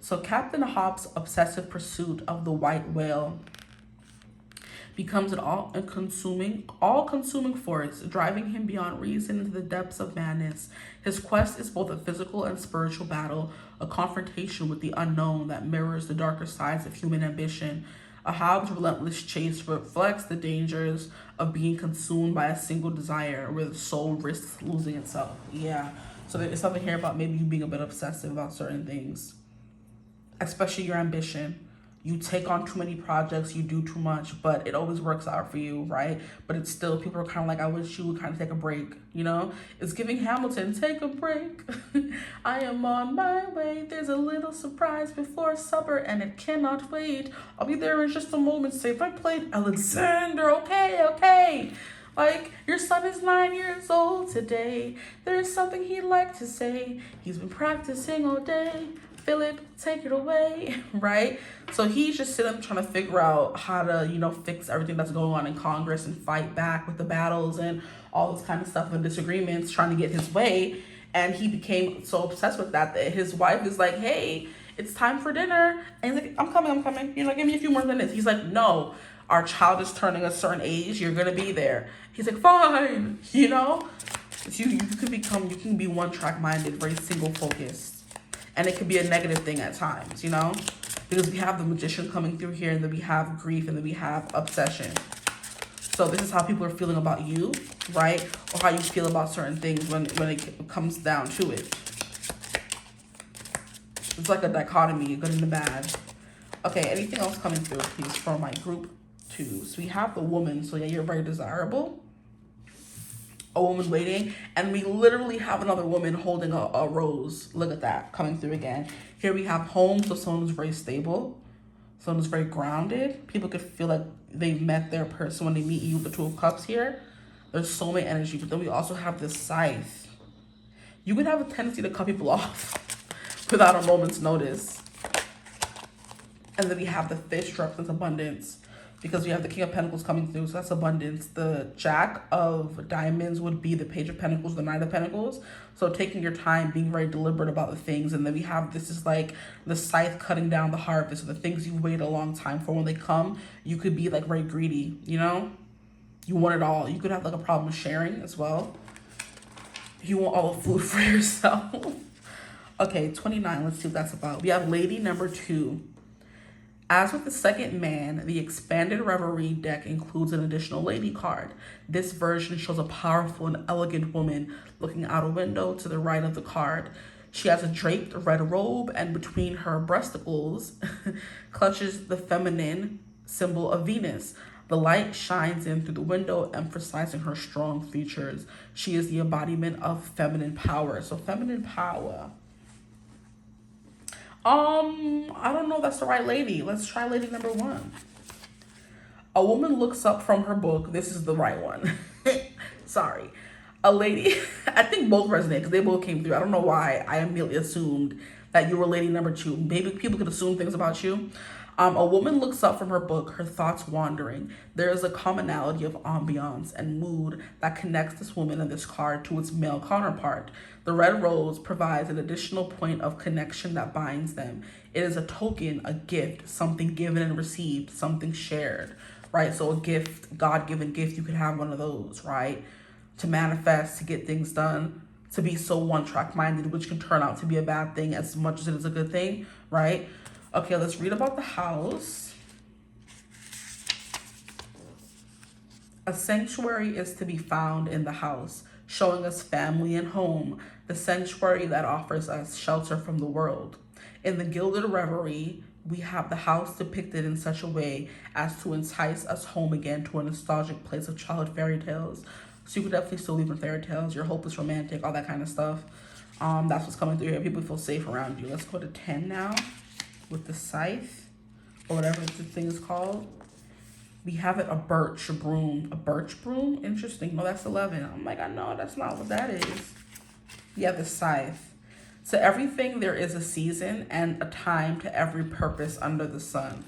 So Captain Ahab's obsessive pursuit of the white whale becomes an all-consuming force, driving him beyond reason into the depths of madness. His quest is both a physical and spiritual battle, a confrontation with the unknown that mirrors the darker sides of human ambition. Ahab's relentless chase reflects the dangers of being consumed by a single desire, where the soul risks losing itself. Yeah, so there's something here about maybe you being a bit obsessive about certain things, especially your ambition. You take on too many projects, you do too much, but it always works out for you, right? But it's still, people are kind of like, I wish you would kind of take a break, you know? It's giving Hamilton, take a break. I am on my way. There's a little surprise before supper and it cannot wait. I'll be there in just a moment. Save my plate, Alexander. Okay. Like, your son is 9 years old today. There's something he'd like to say. He's been practicing all day. Philip, take it away, right? So he's just sitting trying to figure out how to, you know, fix everything that's going on in Congress and fight back with the battles and all this kind of stuff and disagreements, trying to get his way. And he became so obsessed with that his wife is like, hey, it's time for dinner. And he's like, I'm coming. You know, give me a few more minutes. He's like, no, our child is turning a certain age. You're going to be there. He's like, fine, you know? You can be one-track minded, very single focused. And it could be a negative thing at times, you know? Because we have the Magician coming through here, and then we have grief, and then we have obsession. So this is how people are feeling about you, right? Or how you feel about certain things when it comes down to it. It's like a dichotomy, good and the bad. Okay, anything else coming through, please, for my group 2? So we have the woman. So yeah, you're very desirable. A woman waiting, and we literally have another woman holding a rose. Look at that coming through again. Here we have home, so someone who's very stable, someone who's very grounded. People could feel like they've met their person when they meet you. The Two of Cups here, there's soulmate energy. But then we also have this scythe. You could have a tendency to cut people off without a moment's notice. And then we have the fish, represents abundance, because we have the King of Pentacles coming through, so that's abundance. The Jack of Diamonds would be the Page of Pentacles, the Knight of Pentacles. So taking your time, being very deliberate about the things. And then we have, this is like the scythe cutting down the harvest. So the things you wait a long time for, when they come, you could be like very greedy, you know? You want it all. You could have like a problem sharing as well. You want all the food for yourself. Okay, 29, let's see what that's about. We have Lady number 2. As with the second man, the expanded Reverie deck includes an additional lady card. This version shows a powerful and elegant woman looking out a window to the right of the card. She has a draped red robe, and between her breasticles clutches the feminine symbol of Venus. The light shines in through the window, emphasizing her strong features. She is the embodiment of feminine power. So feminine power. I don't know if that's the right lady. Let's try lady number 1. A woman looks up from her book. This is the right one. Sorry. A lady, I think both resonate because they both came through. I don't know why I immediately assumed that you were lady number 2. Maybe people could assume things about you. A woman looks up from her book, her thoughts wandering. There is a commonality of ambiance and mood that connects this woman and this card to its male counterpart. The red rose provides an additional point of connection that binds them. It is a token, a gift, something given and received, something shared, right? So a gift, God-given gift, you could have one of those, right? To manifest, to get things done, to be so one-track minded, which can turn out to be a bad thing as much as it is a good thing, right? Okay, let's read about the house. A sanctuary is to be found in the house, showing us family and home, the sanctuary that offers us shelter from the world. In the Gilded Reverie, we have the house depicted in such a way as to entice us home again to a nostalgic place of childhood fairy tales. So you could definitely still live in fairy tales, your hope is romantic, all that kind of stuff. That's what's coming through here. People feel safe around you. Let's go to 10 now. With the scythe, or whatever the thing is called. We have it a birch broom. A birch broom? Interesting. No, that's 11. I'm like, I know that's not what that is. We have the Scythe. To everything there is a season and a time to every purpose under the sun.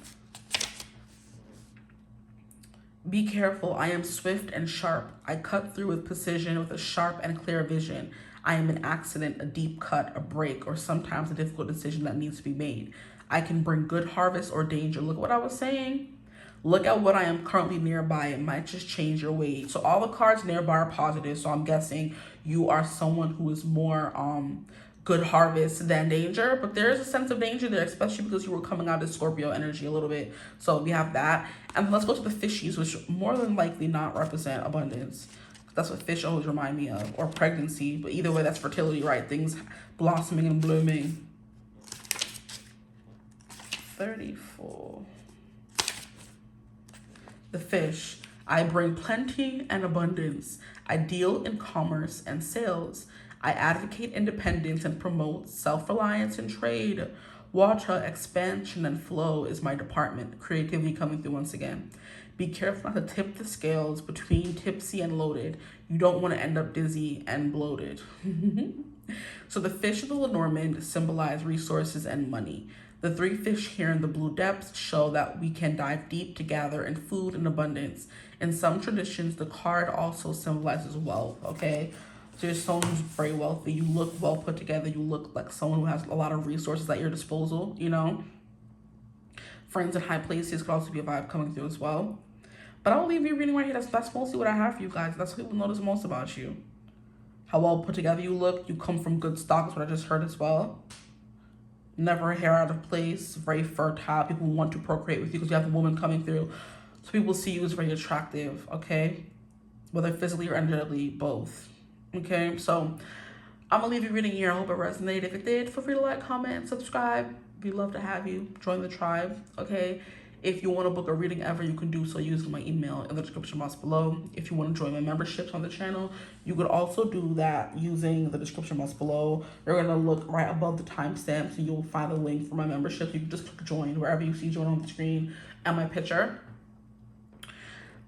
Be careful, I am swift and sharp. I cut through with precision with a sharp and clear vision. I am an accident, a deep cut, a break, or sometimes a difficult decision that needs to be made. I can bring good harvest or danger. Look at what I was saying. Look at what I am currently nearby. It might just change your way. So all the cards nearby are positive. So I'm guessing you are someone who is more good harvest than danger. But there is a sense of danger there, especially because you were coming out of Scorpio energy a little bit. So we have that. And let's go to the fishies, which more than likely not represent abundance. That's what fish always remind me of. Or pregnancy. But either way, that's fertility, right? Things blossoming and blooming. 34. The fish. I bring plenty and abundance. I deal in commerce and sales. I advocate independence and promote self-reliance and trade. Water, expansion, and flow is my department. Creativity coming through once again. Be careful not to tip the scales between tipsy and loaded. You don't want to end up dizzy and bloated. So the fish of the Lenormand symbolize resources and money. The three fish here in the blue depths show that we can dive deep to gather in food and abundance. In some traditions, the card also symbolizes wealth, okay? So you're someone who's very wealthy. You look well put together. You look like someone who has a lot of resources at your disposal, you know? Friends in high places could also be a vibe coming through as well. But I'll leave you reading right here. That's mostly what I have for you guys. That's what people notice most about you. How well put together you look. You come from good stock, is what I just heard as well. Never a hair out of place. Very fertile. People want to procreate with you because you have a woman coming through. So people see you as very attractive, okay? Whether physically or energetically, both. Okay, so I'm gonna leave you reading here. I hope it resonated. If it did, feel free to like, comment, and subscribe. We'd love to have you join the tribe, okay? If you want to book a reading ever, you can do so using my email in the description box below. If you want to join my memberships on the channel, you could also do that using the description box below. You're going to look right above the timestamps and you'll find a link for my membership. You can just click join wherever you see join on the screen and my picture.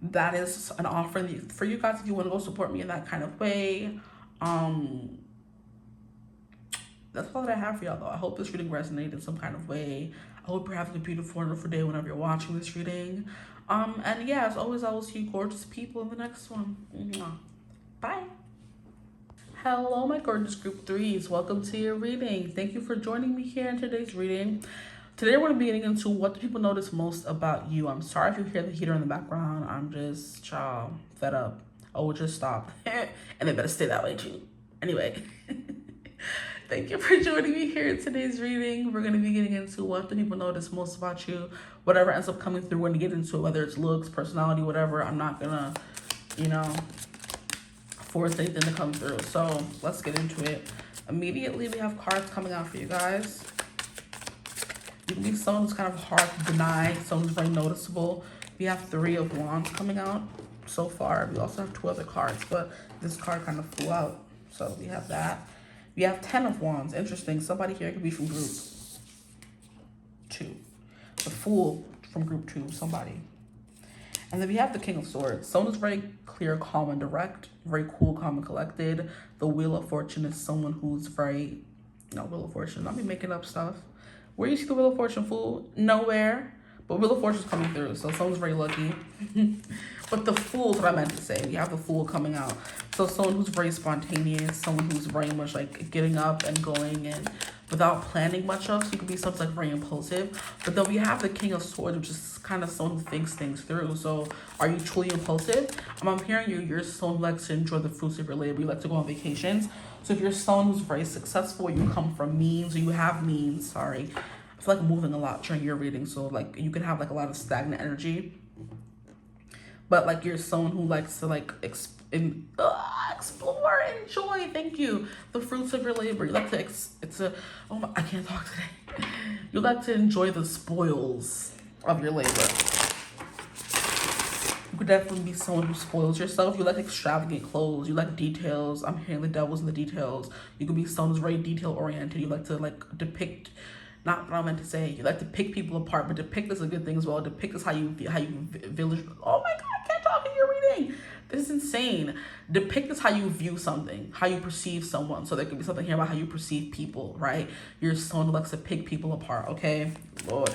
That is an offer for you guys if you want to go support me in that kind of way. That's all that I have for y'all, though. I hope this reading resonated in some kind of way. I hope you're having a beautiful, wonderful day whenever you're watching this reading. And yeah, as always, I will see you gorgeous people in the next one. Bye. Hello, my gorgeous group threes. Welcome to your reading. Thank you for joining me here in today's reading. Today, we're going to be getting into what do people notice most about you. I'm sorry if you hear the heater in the background. I'm just, child, fed up. Oh, just stop. And it better stay that way, too. Anyway. Thank you for joining me here in today's reading. We're going to be getting into what do people notice most about you. Whatever ends up coming through, we're going to get into it, whether it's looks, personality, whatever. I'm not going to, you know, force anything to come through. So let's get into it. Immediately, we have cards coming out for you guys. You can be someone who's kind of hard to deny, someone who's very noticeable. We have 3 of Wands coming out so far. We also have 2 other cards, but this card kind of flew out. So we have that. We have 10 of Wands. Interesting. Somebody here could be from group 2. The Fool from group 2. Somebody. And then we have the King of Swords. Someone who's very clear, calm, and direct. Very cool, calm, and collected. The Wheel of Fortune is someone who's very... No, Wheel of Fortune. I'll be making up stuff. Where you see the Wheel of Fortune, Fool? Nowhere. But Wheel of Fortune's coming through. So someone's very lucky. But the Fool is what I meant to say. We have the Fool coming out. So someone who's very spontaneous, someone who's very much like getting up and going and without planning much of. So you could be something like very impulsive. But then we have the King of Swords, which is kind of someone who thinks things through. So are you truly impulsive? I'm hearing you're someone who likes to enjoy the fruits of your labor. You like to go on vacations. So if you're someone who's very successful, you come from means, or you have means, sorry. I feel like moving a lot during your reading. So like you can have like a lot of stagnant energy. But like you're someone who likes to like explore, enjoy, thank you, the fruits of your labor. You like to, I can't talk today. You like to enjoy the spoils of your labor. You could definitely be someone who spoils yourself. You like extravagant clothes. You like details. I'm hearing the devil's in the details. You could be someone who's very detail oriented. You like to like depict, not what I meant to say. You like to pick people apart, but depict is a good thing as well. Depict is how you village. Oh my God, I can't talk in your reading. This is insane. Depict is how you view something, how you perceive someone. So there could be something here about how you perceive people, right? You're someone who likes to pick people apart, okay? Lordy.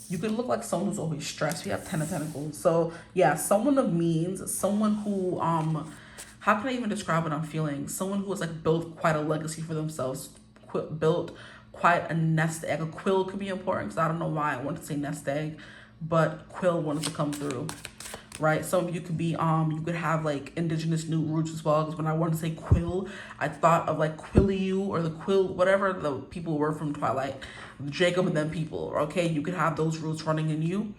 You could look like someone who's always stressed. We have 10 of Pentacles. So yeah, someone of means, someone who, how can I even describe what I'm feeling? Someone who has like built quite a legacy for themselves, built quite a nest egg. A quill could be important because I don't know why I wanted to say nest egg, but quill wanted to come through, right? Some of you could be, you could have like indigenous new roots as well. Because when I wanted to say quill, I thought of like Quilliu or the quill, whatever the people were from Twilight, Jacob and them people, okay? You could have those roots running in you.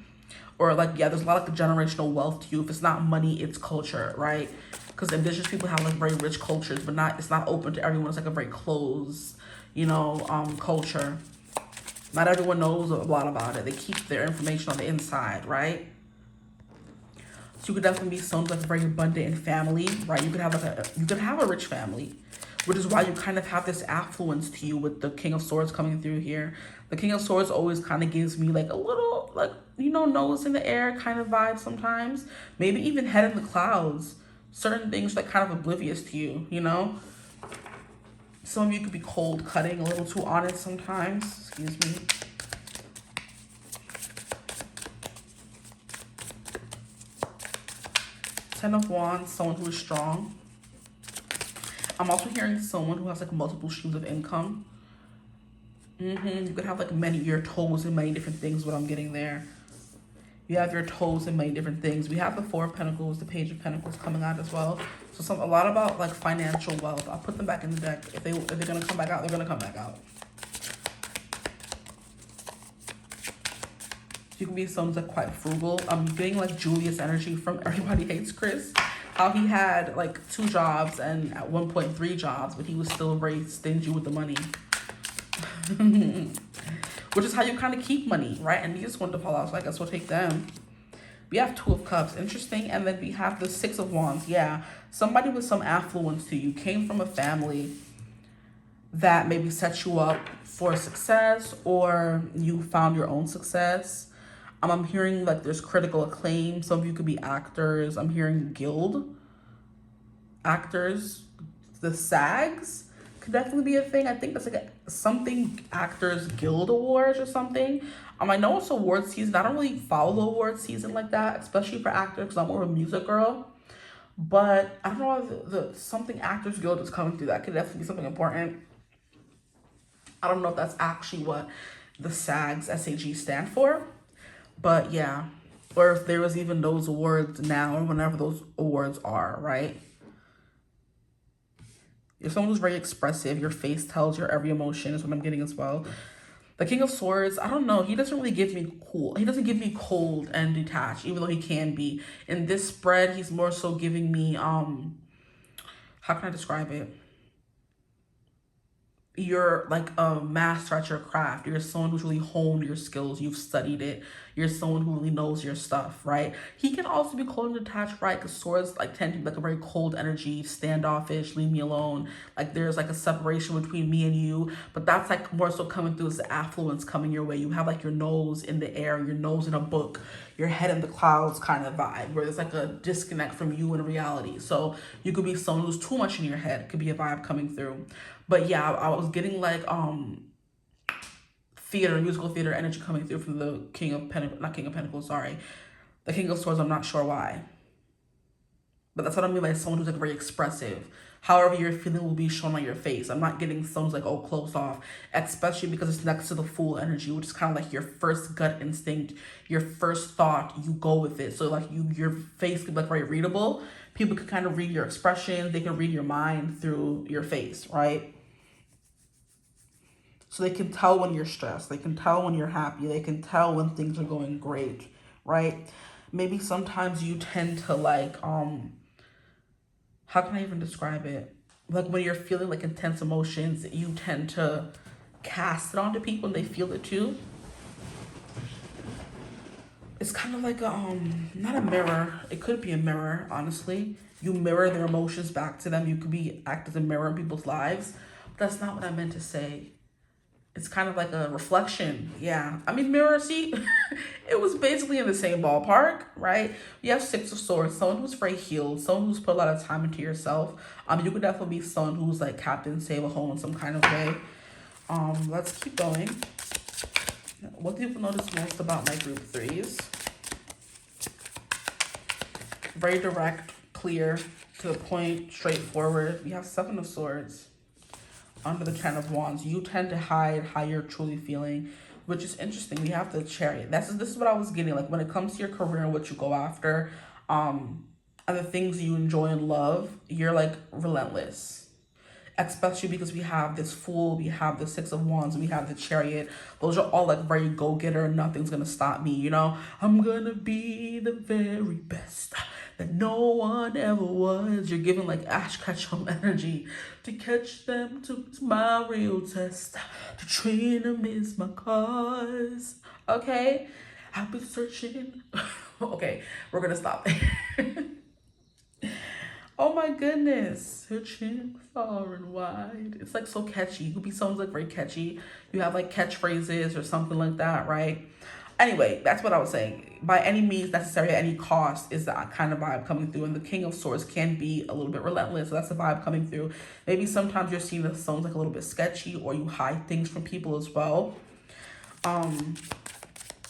Or like, yeah, there's a lot of generational wealth to you. If it's not money, it's culture, right? Because indigenous people have like very rich cultures, but it's not open to everyone. It's like a very closed, you know, culture. Not everyone knows a lot about it. They keep their information on the inside, right? So you could definitely be someone like very abundant in family, right? You could have like a rich family, which is why you kind of have this affluence to you with the King of Swords coming through here. The King of Swords always kind of gives me like a little, like, you know, nose in the air kind of vibe sometimes. Maybe even head in the clouds. Certain things like kind of oblivious to you, you know? Some of you could be cold cutting, a little too honest sometimes. Excuse me. Ten of Wands, someone who is strong. I'm also hearing someone who has like multiple streams of income. You could have like your toes in many different things, what I'm getting there. You have your toes in many different things. We have the Four of Pentacles, the Page of Pentacles coming out as well. So a lot about like financial wealth. I'll put them back in the deck. If they're gonna come back out, they're gonna come back out. You can be someone who's like quite frugal. I'm getting like Julius energy from Everybody Hates Chris. How he had like 2 jobs and at one point 3 jobs, but he was still very stingy with the money. Which is how you kind of keep money, right? And these want to fall out, so I guess we'll take them. We have 2 of Cups, interesting. And then we have the 6 of Wands. Yeah, somebody with some affluence to you came from a family that maybe set you up for success, or you found your own success. I'm hearing like there's critical acclaim. Some of you could be actors. I'm hearing guild actors. The SAGs could definitely be a thing. I think that's like something Actors Guild Awards or something. I know it's award season. I don't really follow the award season like that, especially for actors, because I'm more of a music girl. But I don't know if the something Actors Guild is coming through. That could definitely be something important. I don't know if that's actually what the SAGs, SAG, stand for. But yeah, or if there was even those awards now or whenever those awards are, right? You're someone who's very expressive. Your face tells your every emotion is what I'm getting as well. The King of Swords, I don't know. He doesn't really give me cool. He doesn't give me cold and detached, even though he can be. In this spread, he's more so giving me, how can I describe it? You're like a master at your craft. You're someone who's really honed your skills. You've studied it. You're someone who really knows your stuff, right? He can also be cold and detached, right? Because swords like tend to be like a very cold energy, standoffish, leave me alone. Like there's like a separation between me and you. But that's like more so coming through as the affluence coming your way. You have like your nose in the air, your nose in a book, your head in the clouds kind of vibe, where there's like a disconnect from you and reality. So you could be someone who's too much in your head. It could be a vibe coming through. But yeah, I was getting like musical theater energy coming through from the King of Pentacles, not King of Pentacles, sorry. The King of Swords, I'm not sure why. But that's what I mean by someone who's like very expressive. However your feeling will be shown on your face. I'm not getting someone's like, oh, closed off. Especially because it's next to the Fool energy, which is kind of like your first gut instinct, your first thought, you go with it. So like your face could be like very readable. People can kind of read your expressions. They can read your mind through your face, right? So they can tell when you're stressed. They can tell when you're happy. They can tell when things are going great, right? Maybe sometimes you tend to like, how can I even describe it? Like when you're feeling like intense emotions, you tend to cast it onto people and they feel it too. It's kind of like, not a mirror. It could be a mirror, honestly. You mirror their emotions back to them. You could act as a mirror in people's lives. But that's not what I meant to say. It's kind of like a reflection. Yeah. I mean, mirror, see, it was basically in the same ballpark, right? You have Six of Swords, someone who's very healed, someone who's put a lot of time into yourself. You could definitely be someone who's like Captain Save a Hole in some kind of way. Let's keep going. What do people notice most about my group threes? Very direct, clear, to the point, straightforward. We have Seven of Swords under the Ten of Wands. You tend to hide how you're truly feeling, which is interesting. We have the Chariot. This is what I was getting. Like when it comes to your career and what you go after, and the things you enjoy and love, you're like relentless. Especially because we have this Fool, we have the Six of Wands, we have the Chariot. Those are all like very go-getter. Nothing's gonna stop me, you know? I'm gonna be the very best that no one ever was. You're giving like Ash Ketchum energy. To catch them to my real test. To train them is my cause. Okay? I've been searching. Okay, we're gonna stop there. Oh my goodness, searching far and wide. It's like so catchy. You could be someone's like very catchy. You have like catchphrases or something like that, right? Anyway, that's what I was saying. By any means necessary, at any cost is that kind of vibe coming through. And the King of Swords can be a little bit relentless. So that's the vibe coming through. Maybe sometimes you're seeing that someone's like a little bit sketchy, or you hide things from people as well.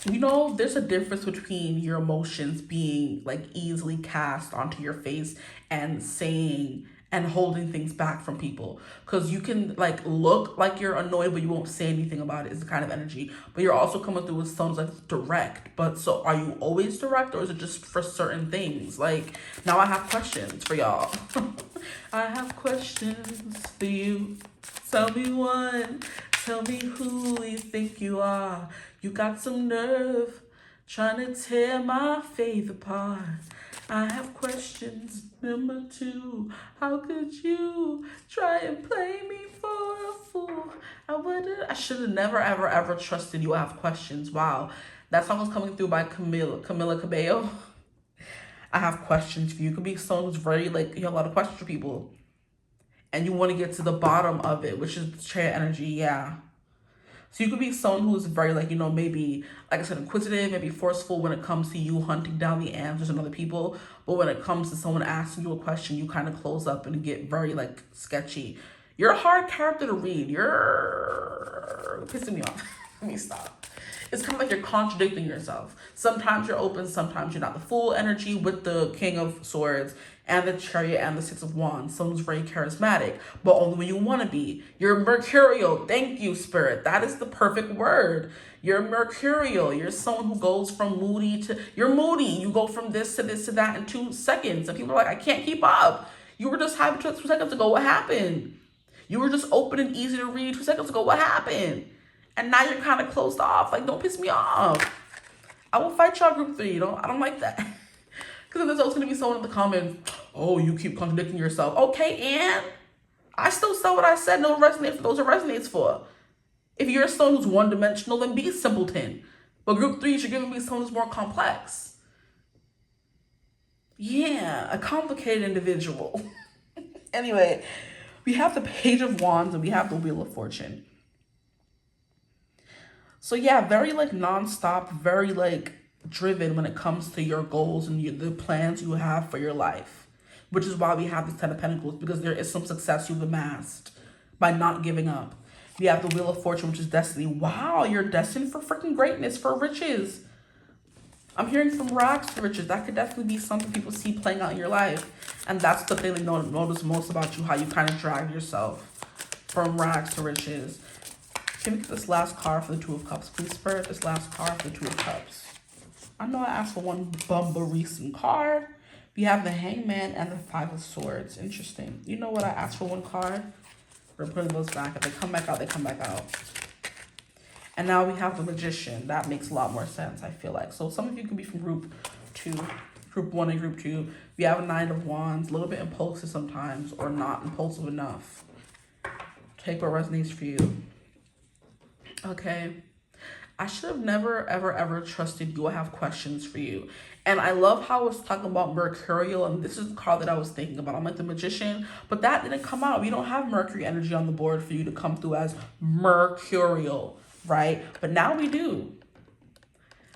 You know, there's a difference between your emotions being like easily cast onto your face and saying and holding things back from people. Because you can like look like you're annoyed, but you won't say anything about it. Is the kind of energy. But you're also coming through with someone's like direct. But so are you always direct, or is it just for certain things? Like, now I have questions for y'all. I have questions for you. Tell me one. Tell me who you think you are. You got some nerve trying to tear my faith apart. I have questions. Number two, how could you try and play me for a fool? I should have never, ever, ever trusted you. I have questions. Wow. That song was coming through by Camila Cabello. I have questions for you. You could be someone who's very, like, you have a lot of questions for people. And you want to get to the bottom of it, which is Chariot energy, yeah. So you could be someone who's very, like, you know, maybe, like I said, inquisitive, maybe forceful when it comes to you hunting down the answers in other people. But when it comes to someone asking you a question, you kind of close up and get very, like, sketchy. You're a hard character to read. You're pissing me off. Let me stop. It's kind of like you're contradicting yourself. Sometimes you're open, sometimes you're not. The Fool energy with the King of Swords and the Chariot and the Six of Wands. Someone's very charismatic, but only when you want to be. You're mercurial. Thank you, Spirit. That is the perfect word. You're mercurial. You're someone who goes from moody to... You're moody. You go from this to this to that in 2 seconds. And people are like, I can't keep up. You were just happy 2 seconds ago. What happened? You were just open and easy to read 2 seconds ago. What happened? And now you're kind of closed off. Like, don't piss me off. I will fight y'all group 3. I don't like that. Because then there's always going to be someone in the comments, oh, you keep contradicting yourself. Okay, and I still said what I said. No, it resonates for those it resonates for. If you're someone who's one-dimensional, then be simpleton. But group 3, you're giving me someone who's more complex. Yeah, a complicated individual. Anyway, we have the Page of Wands and we have the Wheel of Fortune. So yeah, very like nonstop, very like driven when it comes to your goals and the plans you have for your life, which is why we have this Ten of Pentacles, because there is some success you've amassed by not giving up. We have the Wheel of Fortune, which is destiny. Wow, you're destined for freaking greatness, for riches. I'm hearing from rags to riches. That could definitely be something people see playing out in your life, and that's the thing they notice most about you, how you kind of drag yourself from rags to riches. Can we get this last card for the Two of Cups, please, Spirit? This last card for the Two of Cups. I know I asked for one bumble recent card. We have the Hangman and the Five of Swords. Interesting. You know what? I asked for one card. We're putting those back. If they come back out, they come back out. And now we have the Magician. That makes a lot more sense, I feel like. So some of you can be from group 2, group 1 and group 2. We have a Nine of Wands. A little bit impulsive sometimes, or not impulsive enough. Take what resonates for you. Okay. I should have never, ever, ever trusted you. I have questions for you. And I love how it's talking about Mercurial, and this is the card that I was thinking about. I'm like the Magician, but that didn't come out. We don't have Mercury energy on the board for you to come through as Mercurial, right? But now we do.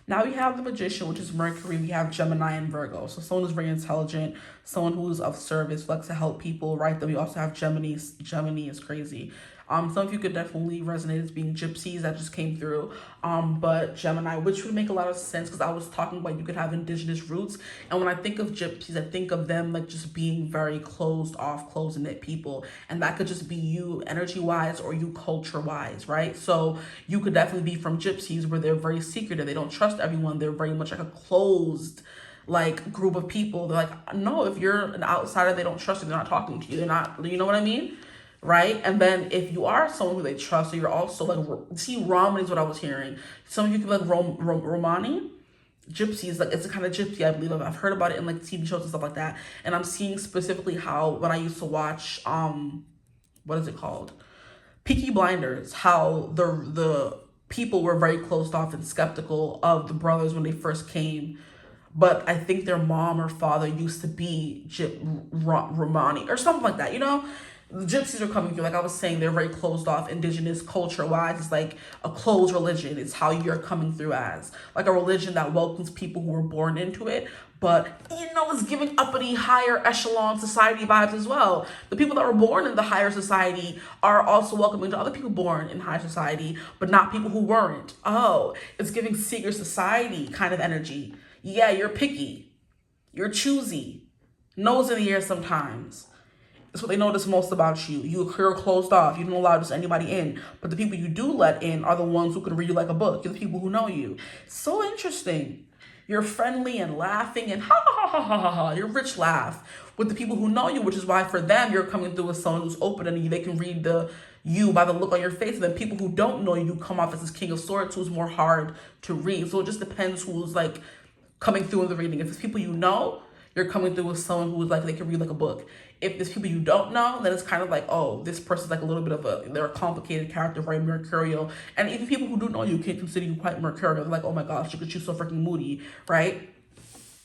Now we have the Magician, which is Mercury. We have Gemini and Virgo. So someone who's very intelligent, someone who's of service, likes to help people, right? Then we also have Gemini. Gemini is crazy. Some of you could definitely resonate as being gypsies that just came through. But Gemini, which would make a lot of sense because I was talking about you could have indigenous roots. And when I think of gypsies, I think of them like just being very closed off, close-knit people. And that could just be you energy-wise or you culture-wise, right? So you could definitely be from gypsies where they're very secretive. They don't trust everyone. They're very much like a closed like group of people. They're like, no, if you're an outsider, they don't trust you. They're not talking to you. They're not, you know what I mean? Right? And then if you are someone who they trust, so you're also like, see, Romani is what I was hearing. Some of you could be like Romani, gypsies, like it's a kind of gypsy, I believe. I've heard about it in like TV shows and stuff like that. And I'm seeing specifically how, when I used to watch, what is it called? Peaky Blinders, how the people were very closed off and skeptical of the brothers when they first came. But I think their mom or father used to be Romani or something like that, you know? The gypsies are coming through. Like I was saying, they're very closed off, indigenous culture-wise. It's like a closed religion. It's how you're coming through as. Like a religion that welcomes people who were born into it, but, you know, it's giving uppity, higher echelon society vibes as well. The people that were born in the higher society are also welcoming to other people born in high society, but not people who weren't. Oh, it's giving secret society kind of energy. Yeah, you're picky. You're choosy. Nose in the air sometimes. That's what they notice most about you. You're closed off. You don't allow just anybody in. But the people you do let in are the ones who can read you like a book. You're the people who know you. So interesting. You're friendly and laughing and ha ha ha ha ha ha. Your rich laugh with the people who know you, which is why for them you're coming through with someone who's open and they can read you by the look on your face. And then people who don't know you come off as this King of Swords who's more hard to read. So it just depends who's like coming through in the reading. If it's people you know, you're coming through with someone who's like, they can read like a book. If there's people you don't know, then it's kind of like, oh, this person's like a little bit of they're a complicated character, very mercurial. And even people who do know you can consider you quite mercurial. They're like, oh my gosh, you're so freaking moody, right?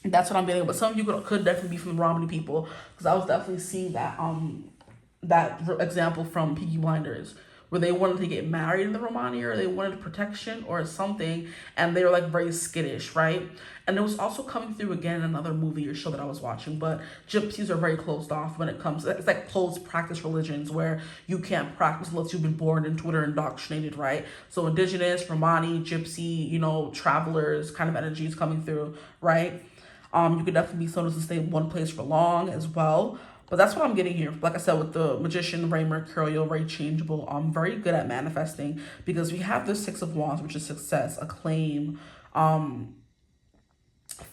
That's what I'm getting. But some of you could definitely be from the Romani people, because I was definitely seeing that example from Peaky Blinders, where they wanted to get married in the Romani, or they wanted protection or something, and they were like very skittish, right? And it was also coming through again in another movie or show that I was watching, but gypsies are very closed off when it comes, it's like closed practice religions where you can't practice unless you've been born into it or indoctrinated, right? So indigenous, Romani, gypsy, you know, travelers kind of energies coming through, right? You could definitely be someone who stay in one place for long as well. But that's what I'm getting here. Like I said, with the Magician, very mercurial, very changeable. I'm very good at manifesting because we have the Six of Wands, which is success, acclaim,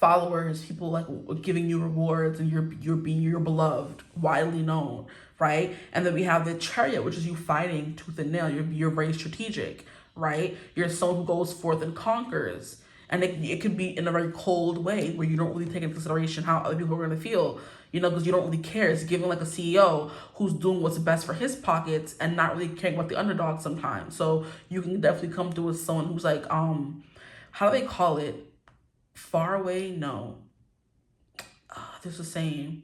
followers, people like giving you rewards, and you're being beloved, widely known, right? And then we have the Chariot, which is you fighting tooth and nail. You're very strategic, right? You're someone who goes forth and conquers. And it could be in a very cold way where you don't really take into consideration how other people are going to feel, you know, because you don't really care. It's giving like a CEO who's doing what's best for his pockets and not really caring about the underdog sometimes. So you can definitely come through with someone who's like, how do they call it? Far away? No. There's a saying.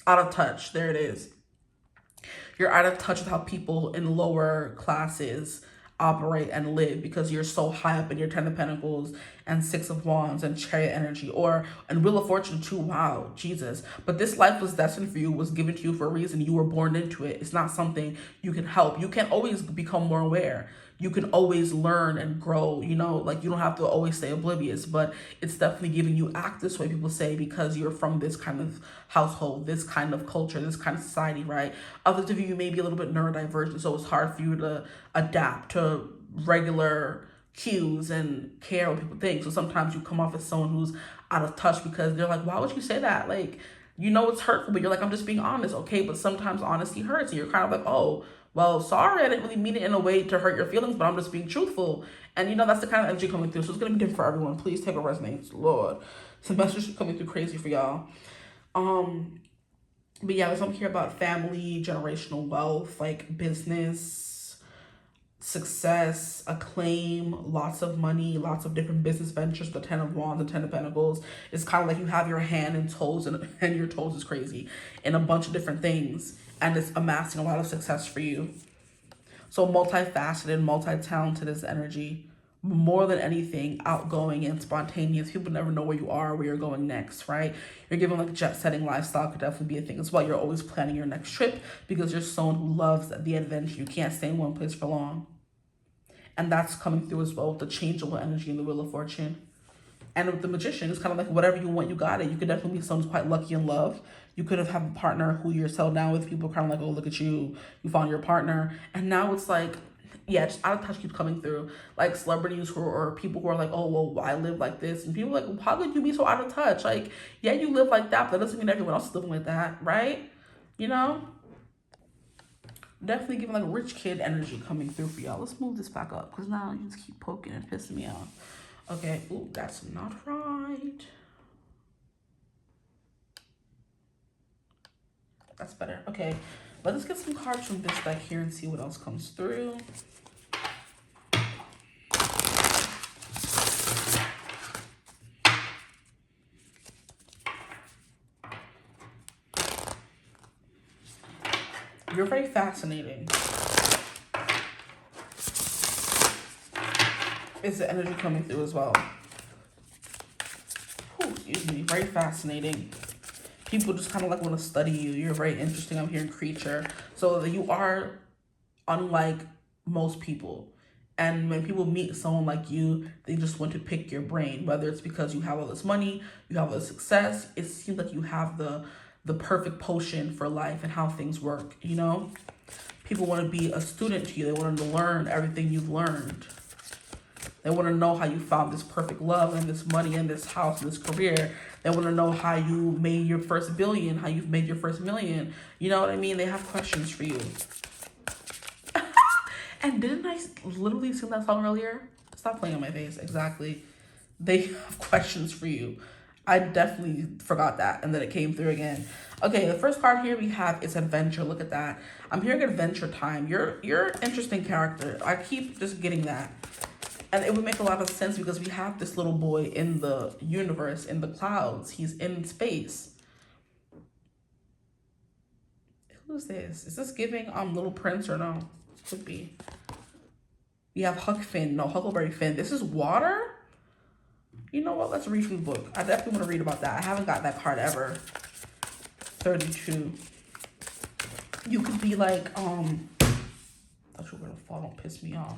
Out of touch. There it is. You're out of touch with how people in lower classes operate and live because you're so high up in your Ten of Pentacles and Six of Wands and Chariot energy, and Wheel of Fortune too. Wow, Jesus. But this life was destined for you, was given to you for a reason. You were born into it. It's not something you can help. You can always become more aware. You can always learn and grow, you know, like you don't have to always stay oblivious, but it's definitely giving you act this way, people say, because you're from this kind of household, this kind of culture, this kind of society, right? Others of you may be a little bit neurodivergent, so it's hard for you to adapt to regular cues and care what people think. So sometimes you come off as someone who's out of touch because they're like, why would you say that? Like, you know, it's hurtful, but you're like, I'm just being honest. Okay, but sometimes honesty hurts, and you're kind of like, oh, well, sorry, I didn't really mean it in a way to hurt your feelings, but I'm just being truthful. And, you know, that's the kind of energy coming through. So it's going to be different for everyone. Please take what resonates. Lord. Some messages coming through crazy for y'all. But yeah, there's something here about family, generational wealth, like business. success, acclaim, lots of money, lots of different business ventures. The 10 of Wands and 10 of Pentacles. It's kind of like you have your hand and toes, and your toes is crazy in a bunch of different things, and it's amassing a lot of success for you. So multifaceted, multi-talented is the energy. More than anything, outgoing and spontaneous. People never know where you are, where you're going next, right? You're given like jet-setting lifestyle could definitely be a thing as well. You're always planning your next trip because you're someone who loves the adventure. You can't stay in one place for long. And that's coming through as well with the changeable energy in the Wheel of Fortune. And with the Magician, it's kind of like whatever you want, you got it. You could definitely be someone who's quite lucky in love. You could have a partner who you're settled down with. People kind of like, oh, look at you. You found your partner. And now it's like, yeah, just out of touch keeps coming through. Like celebrities or people who are like, oh, well, I live like this. And people are like, how could you be so out of touch? Like, yeah, you live like that, but that doesn't mean everyone else is living like that, right? You know? Definitely giving like rich kid energy coming through for y'all. Let's move this back up because now you just keep poking and pissing me off. Okay, ooh, that's not right. That's better. Okay, let us get some cards from this deck here and see what else comes through. You're very fascinating. Is the energy coming through as well? Ooh, excuse me. Very fascinating. People just kind of like want to study you. You're very interesting. I'm hearing creature. So that you are unlike most people. And when people meet someone like you, they just want to pick your brain. Whether it's because you have all this money, you have all this success. It seems like you have the perfect potion for life and how things work, you know? People want to be a student to you. They want to learn everything you've learned. They want to know how you found this perfect love and this money and this house and this career. They want to know how you made your first billion, how you've made your first million. You know what I mean? They have questions for you. And didn't I literally sing that song earlier? Stop playing on my face. Exactly. They have questions for you. I definitely forgot that, and then it came through again. Okay, the first card here we have is adventure. Look at that. I'm hearing adventure time. You're an interesting character. I keep just getting that. And it would make a lot of sense because we have this little boy in the universe, in the clouds. He's in space. Who's this? Is this giving Little Prince or no? Could be. We have Huck Finn. No, Huckleberry Finn. This is water? You know what? Let's read from the book. I definitely want to read about that. I haven't got that card ever. 32. You could be like, thought you were gonna fall. Don't piss me off.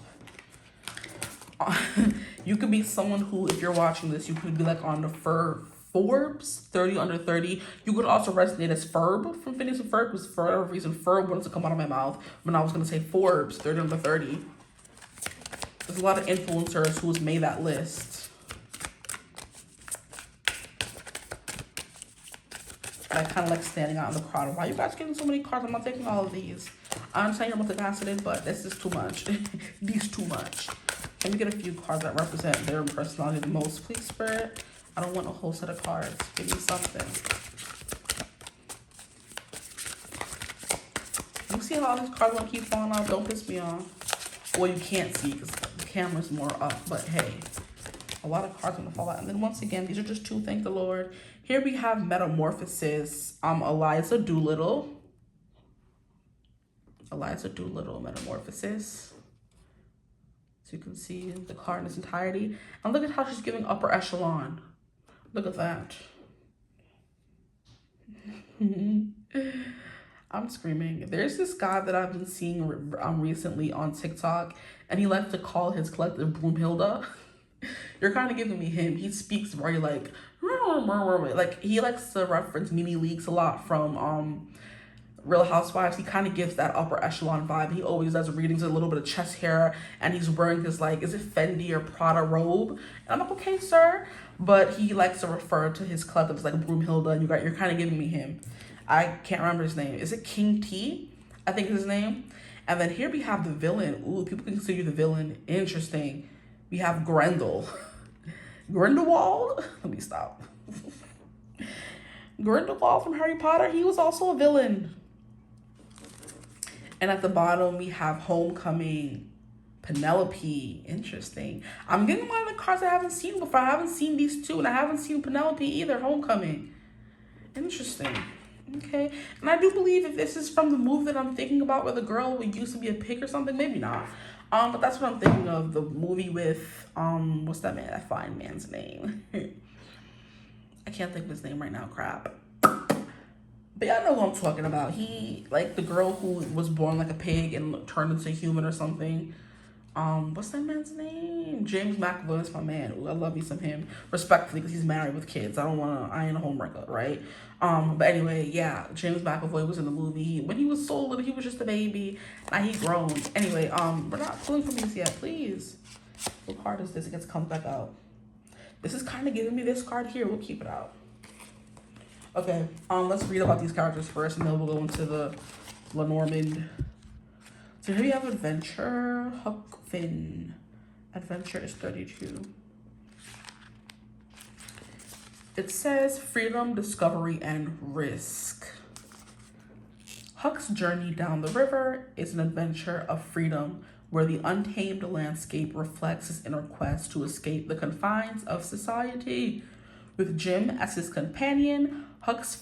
You could be someone who, if you're watching this, you could be like on the Forbes 30 under 30. You could also resonate as Ferb from Phineas and Ferb, because for whatever reason, Ferb wanted to come out of my mouth when I was gonna say Forbes 30 under 30. There's a lot of influencers who's made that list. I kind of like standing out in the crowd. Why are you guys getting so many cards? I'm not taking all of these. I understand you're multifaceted, but this is too much. These too much. Let me get a few cards that represent their personality the most. Please, Spirit. I don't want a whole set of cards. Give me something. You see how all these cards want to keep falling off? Don't piss me off. Well, you can't see because the camera's more up. But hey, a lot of cards want to fall out. And then once again, these are just two. Thank the Lord. Here we have Metamorphosis. Eliza Doolittle. Eliza Doolittle, Metamorphosis. So you can see the card in its entirety. And look at how she's giving upper echelon. Look at that. I'm screaming. There's this guy that I've been seeing recently on TikTok, and he likes to call his collective Broomhilda. You're kind of giving me him. He speaks very like he likes to reference Mimi Leaks a lot from Real Housewives. He kind of gives that upper echelon vibe. He always does readings with a little bit of chest hair, and he's wearing his like, is it Fendi or Prada robe? And I'm like, okay, sir. But he likes to refer to his collective as like Broomhilda, and you're kind of giving me him. I can't remember his name. Is it King T? I think is his name. And then here we have the villain. Ooh, people can consider you the villain. Interesting. We have Grendel. Grindelwald? Let me stop. Grindelwald from Harry Potter. He was also a villain. And at the bottom, we have Homecoming. Penelope. Interesting. I'm getting a lot of the cards I haven't seen before. I haven't seen these two, and I haven't seen Penelope either. Homecoming. Interesting. Okay. And I do believe if this is from the movie that I'm thinking about where the girl would used to be a pig or something, maybe not. But that's what I'm thinking of. The movie with what's that man? That fine man's name. I can't think of his name right now. Crap. But y'all know who I'm talking about. He, like, the girl who was born like a pig and turned into a human or something. What's that man's name? James McAvoy is my man. Ooh, I love me some him. Respectfully, because he's married with kids. I ain't a homewrecker, right? But anyway, yeah, James McAvoy was in the movie. When he was so little, he was just a baby. Now he grown. Anyway, we're not pulling from these yet, please. What card is this? It gets comes back out. This is kind of giving me this card here. We'll keep it out. Okay, let's read about these characters first, and then we'll go into the Lenormand. So here we have Adventure, Huck Finn. Adventure is 32. It says freedom, discovery, and risk. Huck's journey down the river is an adventure of freedom where the untamed landscape reflects his inner quest to escape the confines of society. With Jim as his companion, Huck's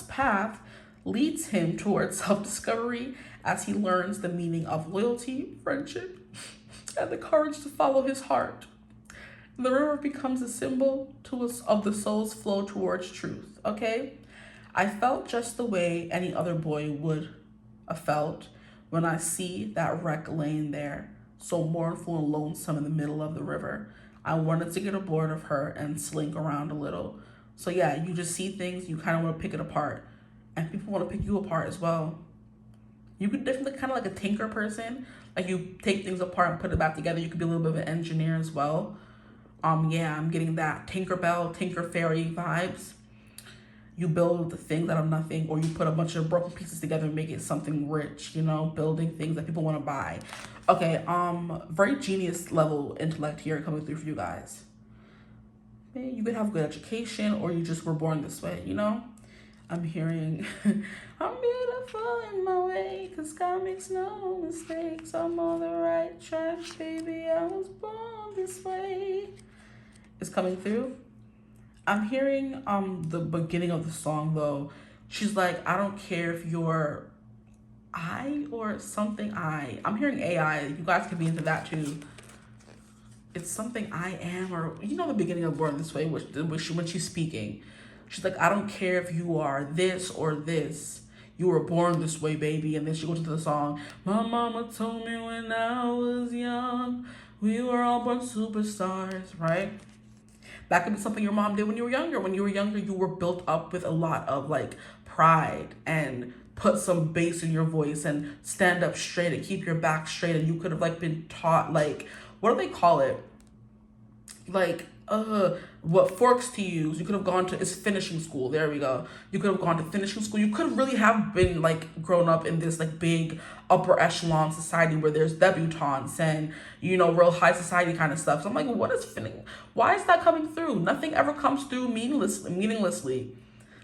path leads him towards self-discovery as he learns the meaning of loyalty, friendship, and the courage to follow his heart. The river becomes a symbol of the soul's flow towards truth, okay? I felt just the way any other boy would have felt when I see that wreck laying there, so mournful and lonesome in the middle of the river. I wanted to get aboard of her and slink around a little. So yeah, you just see things, you kind of want to pick it apart. And people want to pick you apart as well. You could definitely kind of like a tinker person. Like you take things apart and put it back together. You could be a little bit of an engineer as well. Yeah, I'm getting that Tinkerbell, Tinker Fairy vibes. You build things out of nothing, or you put a bunch of broken pieces together and make it something rich, you know, building things that people want to buy. Okay, very genius level intellect here coming through for you guys. You could have good education, or you just were born this way, you know? I'm hearing, I'm beautiful in my way, 'cause God makes no mistakes. I'm on the right track, baby, I was born this way. It's coming through. I'm hearing the beginning of the song though. She's like, I don't care if you're I or something I. I'm hearing AI. You guys could be into that too. It's something I am, or you know the beginning of Born This Way, when she's speaking. She's like, I don't care if you are this or this. You were born this way, baby. And then she goes into the song. My mama told me when I was young, we were all born superstars, right? That could be something your mom did when you were younger. When you were younger, you were built up with a lot of like pride and put some bass in your voice and stand up straight and keep your back straight. And you could have like been taught like, what do they call it? Like, what forks to use. You could have gone to, it's finishing school. There we go. You could have gone to finishing school. You could really have been like grown up in this like big upper echelon society where there's debutantes and, you know, real high society kind of stuff. So I'm like, what is why is that coming through? Nothing ever comes through meaninglessly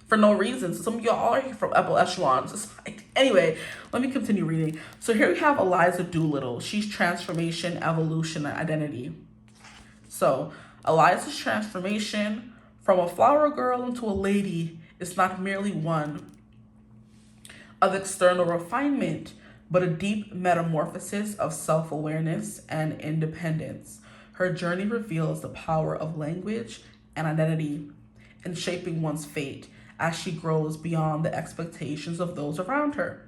for no reason. So some of y'all are from upper echelon society. Anyway, let me continue reading. So here we have Eliza Doolittle. She's transformation, evolution, and identity. So Eliza's transformation from a flower girl into a lady is not merely one of external refinement, but a deep metamorphosis of self-awareness and independence. Her journey reveals the power of language and identity in shaping one's fate as she grows beyond the expectations of those around her.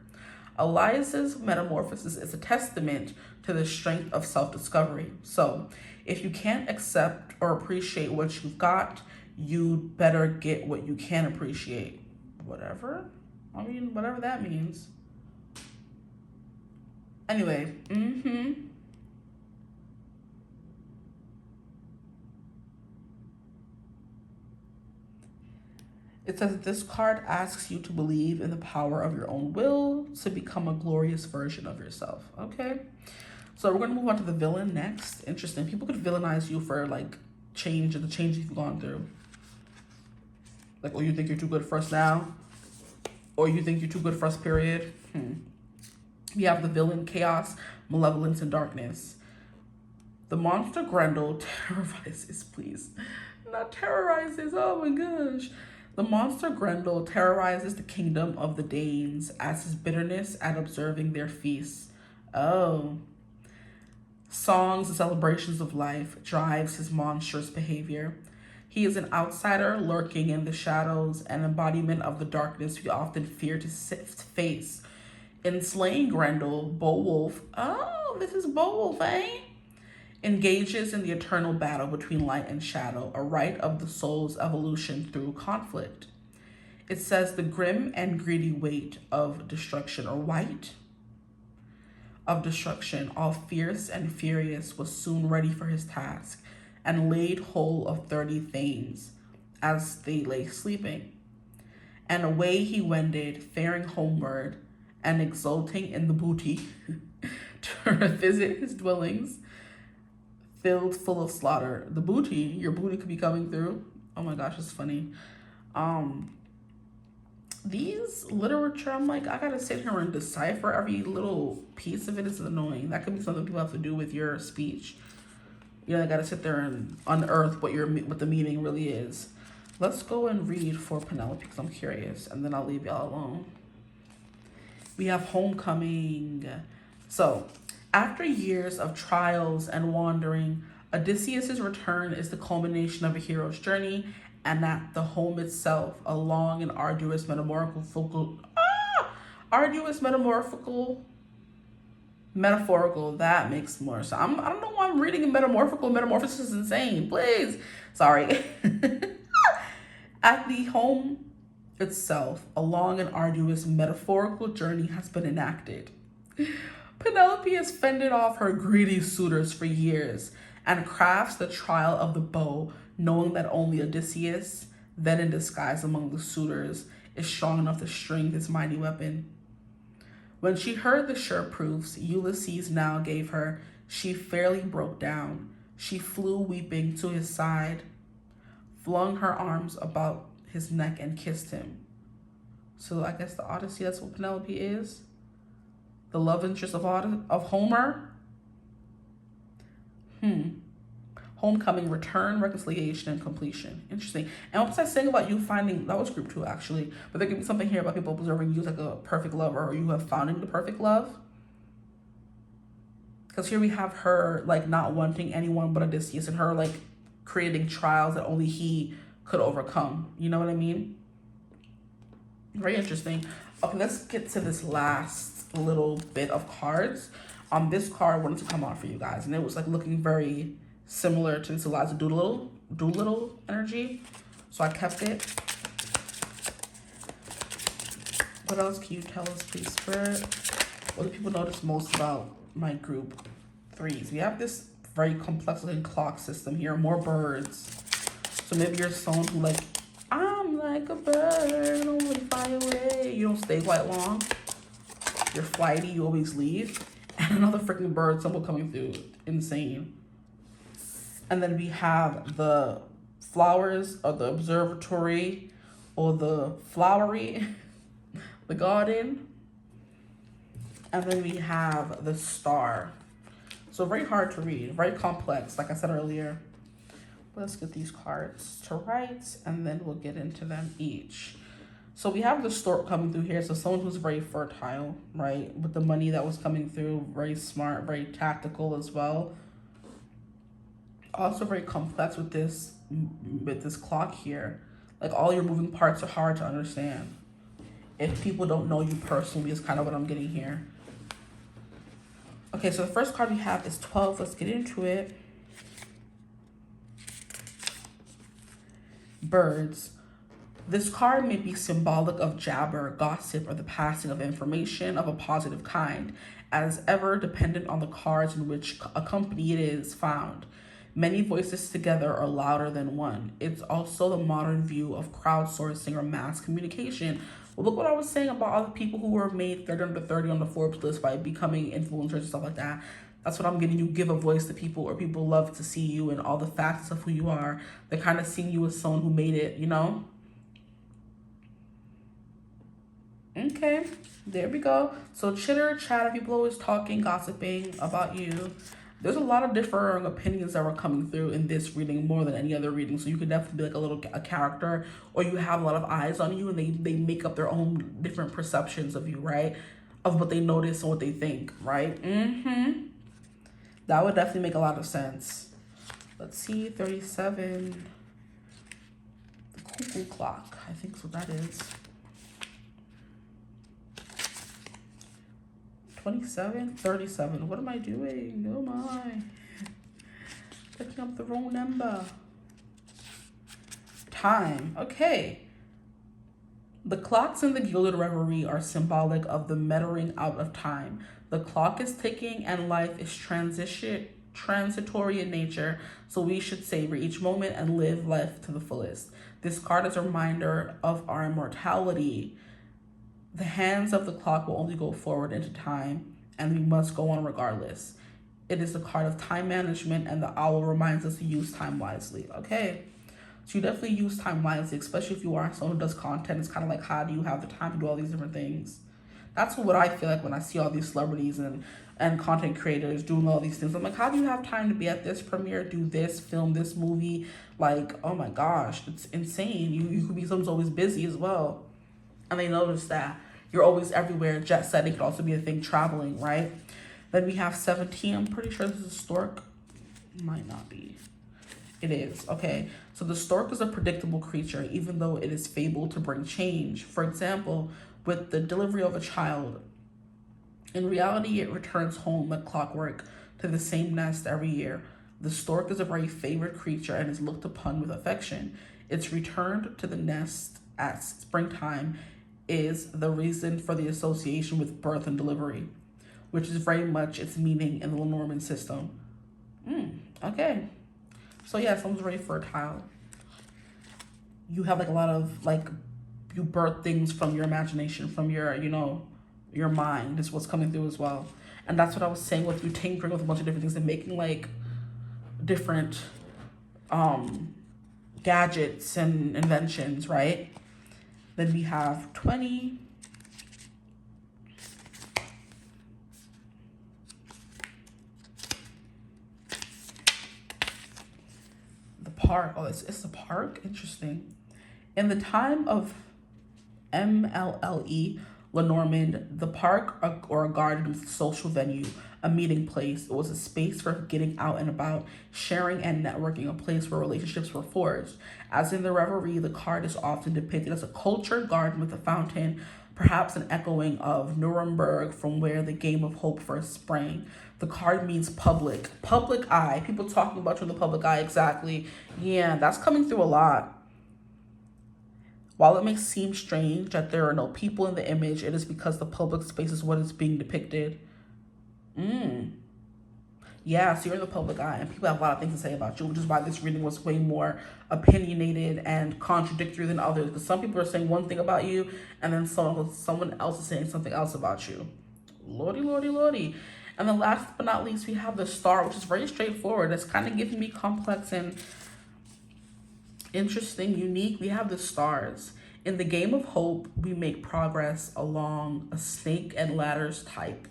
Eliza's metamorphosis is a testament to the strength of self-discovery. So, if you can't accept or appreciate what you've got, you better get what you can appreciate. Whatever that means. Anyway, It says that this card asks you to believe in the power of your own will to become a glorious version of yourself. Okay? So we're going to move on to the villain next. Interesting. People could villainize you for like the changes you've gone through. Like, oh, you think you're too good for us now? Or you think you're too good for us, period? We have the villain chaos, malevolence, and darkness. The monster Grendel terrorizes, please. Not terrorizes, oh my gosh. The monster Grendel terrorizes the kingdom of the Danes as his bitterness at observing their feasts. Oh. Songs and celebrations of life drives his monstrous behavior. He is an outsider lurking in the shadows, an embodiment of the darkness we often fear to face. In slaying Grendel, Beowulf, oh, this is Beowulf, eh? Engages in the eternal battle between light and shadow, a rite of the soul's evolution through conflict. It says the grim and greedy weight of destruction, or weight of destruction, all fierce and furious, was soon ready for his task, and laid hold of 30 thanes as they lay sleeping. And away he wended, faring homeward, and exulting in the booty, to visit his dwellings, filled full of slaughter. The booty, your booty could be coming through. Oh my gosh, it's funny. These literature, I'm like, I gotta sit here and decipher every little piece of it. Is annoying. That could be something people have to do with your speech. You know, I gotta sit there and unearth what the meaning really is. Let's go and read for Penelope because I'm curious, and then I'll leave y'all alone. We have homecoming. So, after years of trials and wandering, Odysseus' return is the culmination of a hero's journey, and that the home itself, a long and arduous metaphorical, that makes more sense. I don't know why I'm reading a metamorphosis is insane, please. Sorry. At the home itself, a long and arduous metaphorical journey has been enacted. Penelope has fended off her greedy suitors for years and crafts the trial of the bow, knowing that only Odysseus, then in disguise among the suitors, is strong enough to string his mighty weapon. When she heard the sure proofs Ulysses now gave her, she fairly broke down. She flew weeping to his side, flung her arms about his neck and kissed him. So I guess the Odyssey, that's what Penelope is? The love interest of Homer? Homecoming, return, reconciliation, and completion. Interesting. And what was I saying about you finding, that was group 2 actually, but there could be something here about people observing you as like a perfect lover, or you have found the perfect love. Because here we have her like not wanting anyone but Odysseus, and her like creating trials that only he could overcome. You know what I mean? Very interesting. Okay, let's get to this last little bit of cards. This card wanted to come out for you guys, and it was like looking very similar to this Eliza Doolittle energy, so I kept it. What else can you tell us, please, Spirit? What do people notice most about my group 3s? We have this very complex looking clock system here, more birds. So maybe you're someone who like, I'm like a bird, I don't really fly away. You don't stay quite long. You're flighty, you always leave. And another freaking bird symbol coming through. Insane. And then we have the flowers, or the observatory, or the flowery, the garden. And then we have the star. So very hard to read, very complex, like I said earlier. Let's get these cards to rights, and then we'll get into them each. So we have the stork coming through here. So someone who's very fertile, right? With the money that was coming through, very smart, very tactical as well. Also very complex with this clock here. Like all your moving parts are hard to understand. If people don't know you personally, is kind of what I'm getting here. Okay, so the first card we have is 12. Let's get into it. Birds. This card may be symbolic of jabber, gossip, or the passing of information of a positive kind, as ever dependent on the cards in which a company it is found. Many voices together are louder than one. It's also the modern view of crowdsourcing or mass communication. Well, look what I was saying about all the people who were made 30 under 30 on the Forbes list by becoming influencers and stuff like that. That's what I'm getting. You give a voice to people, or people love to see you and all the facts of who you are. They're kind of seeing you as someone who made it, you know? Okay, there we go. So chitter chatter, people always talking, gossiping about you. There's a lot of differing opinions that were coming through in this reading more than any other reading. So you could definitely be like a character, or you have a lot of eyes on you and they make up their own different perceptions of you, right? Of what they notice and what they think, right? That would definitely make a lot of sense. Let's see, 37. The cuckoo clock, I think that's what that is. 27, 37. What am I doing? Oh my. Picking up the wrong number. Time. Okay. The clocks in the Gilded Reverie are symbolic of the measuring out of time. The clock is ticking and life is transitory in nature, so we should savor each moment and live life to the fullest. This card is a reminder of our immortality. The hands of the clock will only go forward into time, and we must go on regardless. It is the card of time management, and the owl reminds us to use time wisely. Okay, so you definitely use time wisely, especially if you are someone who does content. It's kind of like, how do you have the time to do all these different things? That's what I feel like when I see all these celebrities and content creators doing all these things. I'm like, how do you have time to be at this premiere, do this, film this movie? Like, oh my gosh, it's insane. You could be someone's always busy as well. And they notice that you're always everywhere. Jet setting could also be a thing, traveling, right? Then we have 17. I'm pretty sure this is a stork. Might not be. It is. Okay. So the stork is a predictable creature, even though it is fabled to bring change. For example, with the delivery of a child, in reality, it returns home like clockwork to the same nest every year. The stork is a very favored creature and is looked upon with affection. Its return to the nest at springtime is the reason for the association with birth and delivery, which is very much its meaning in the Lenormand system. Okay. So yeah, someone's very fertile. You have like a lot of like, you birth things from your imagination, from your, your mind is what's coming through as well. And that's what I was saying with you tinkering with a bunch of different things and making like different gadgets and inventions, right? Then we have 20. The park. Oh, it's a park? Interesting. In the time of MLLE, Lenormand, the park or a garden was a social venue, a meeting place. It was a space for getting out and about, sharing and networking, a place where relationships were forged. As in the Reverie, the card is often depicted as a cultured garden with a fountain, perhaps an echoing of Nuremberg, from where the game of hope first sprang. The card means public eye. People talking about you in the public eye, exactly. Yeah, that's coming through a lot. While it may seem strange that there are no people in the image, it is because the public space is what is being depicted. Yeah, so you're in the public eye, and people have a lot of things to say about you, which is why this reading was way more opinionated and contradictory than others. Because some people are saying one thing about you, and then someone else is saying something else about you. Lordy, lordy, lordy. And then last but not least, we have the star, which is very straightforward. It's kind of giving me complex and interesting, unique. We have the stars. In the game of hope, we make progress along a snake and ladders type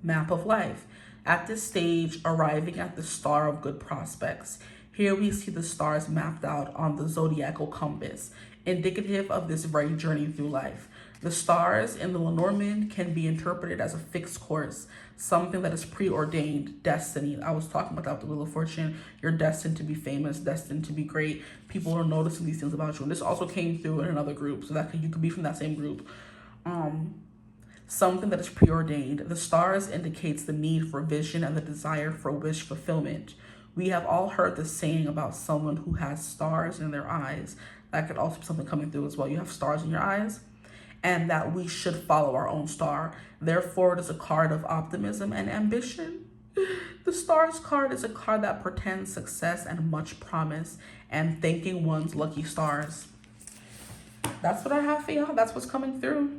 map of life. At this stage, arriving at the star of good prospects. Here we see the stars mapped out on the zodiacal compass, indicative of this very journey through life. The stars in the Lenormand can be interpreted as a fixed course, something that is preordained, destiny. I was talking about that with the Wheel of Fortune. You're destined to be famous, destined to be great. People are noticing these things about you. And this also came through in another group, so that you could be from that same group. Something that is preordained. The stars indicates the need for vision and the desire for wish fulfillment. We have all heard the saying about someone who has stars in their eyes. That could also be something coming through as well. You have stars in your eyes, and that we should follow our own star. Therefore, it is a card of optimism and ambition. The stars card is a card that portends success and much promise, and thanking one's lucky stars. That's what I have for y'all. That's what's coming through.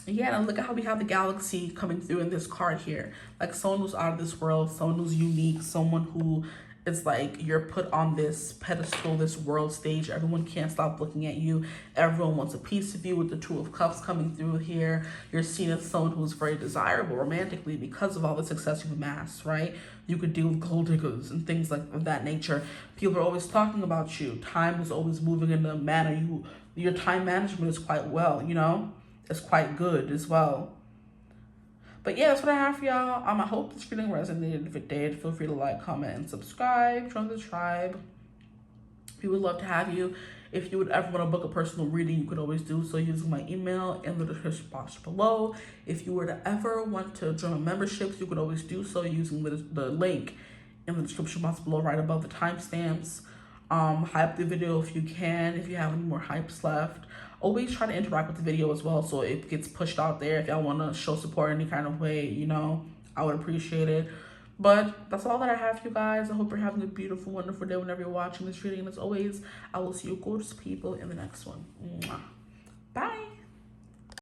Yeah, and look at how we have the galaxy coming through in this card here. Like someone who's out of this world, someone who's unique, someone who It's like you're put on this pedestal, this world stage. Everyone can't stop looking at you. Everyone wants a piece of you with the Two of Cups coming through here. You're seen as someone who's very desirable romantically because of all the success you've amassed, right? You could deal with gold diggers and things like of that nature. People are always talking about you. Time is always moving in a manner. Your time management is quite well, you know? It's quite good as well. But yeah, that's what I have for y'all. I hope this reading resonated. If it did, feel free to like, comment, and subscribe. Join the tribe. We would love to have you. If you would ever want to book a personal reading, you could always do so using my email in the description box below. If you were to ever want to join memberships, you could always do so using the link in the description box below, right above the timestamps. Hype the video if you can, if you have any more hypes left. Always try to interact with the video as well, so it gets pushed out there. If y'all want to show support in any kind of way, you know, I would appreciate it. But that's all that I have for you guys. I hope you're having a beautiful, wonderful day whenever you're watching this reading. And as always, I will see you gorgeous people in the next one. Mwah. Bye.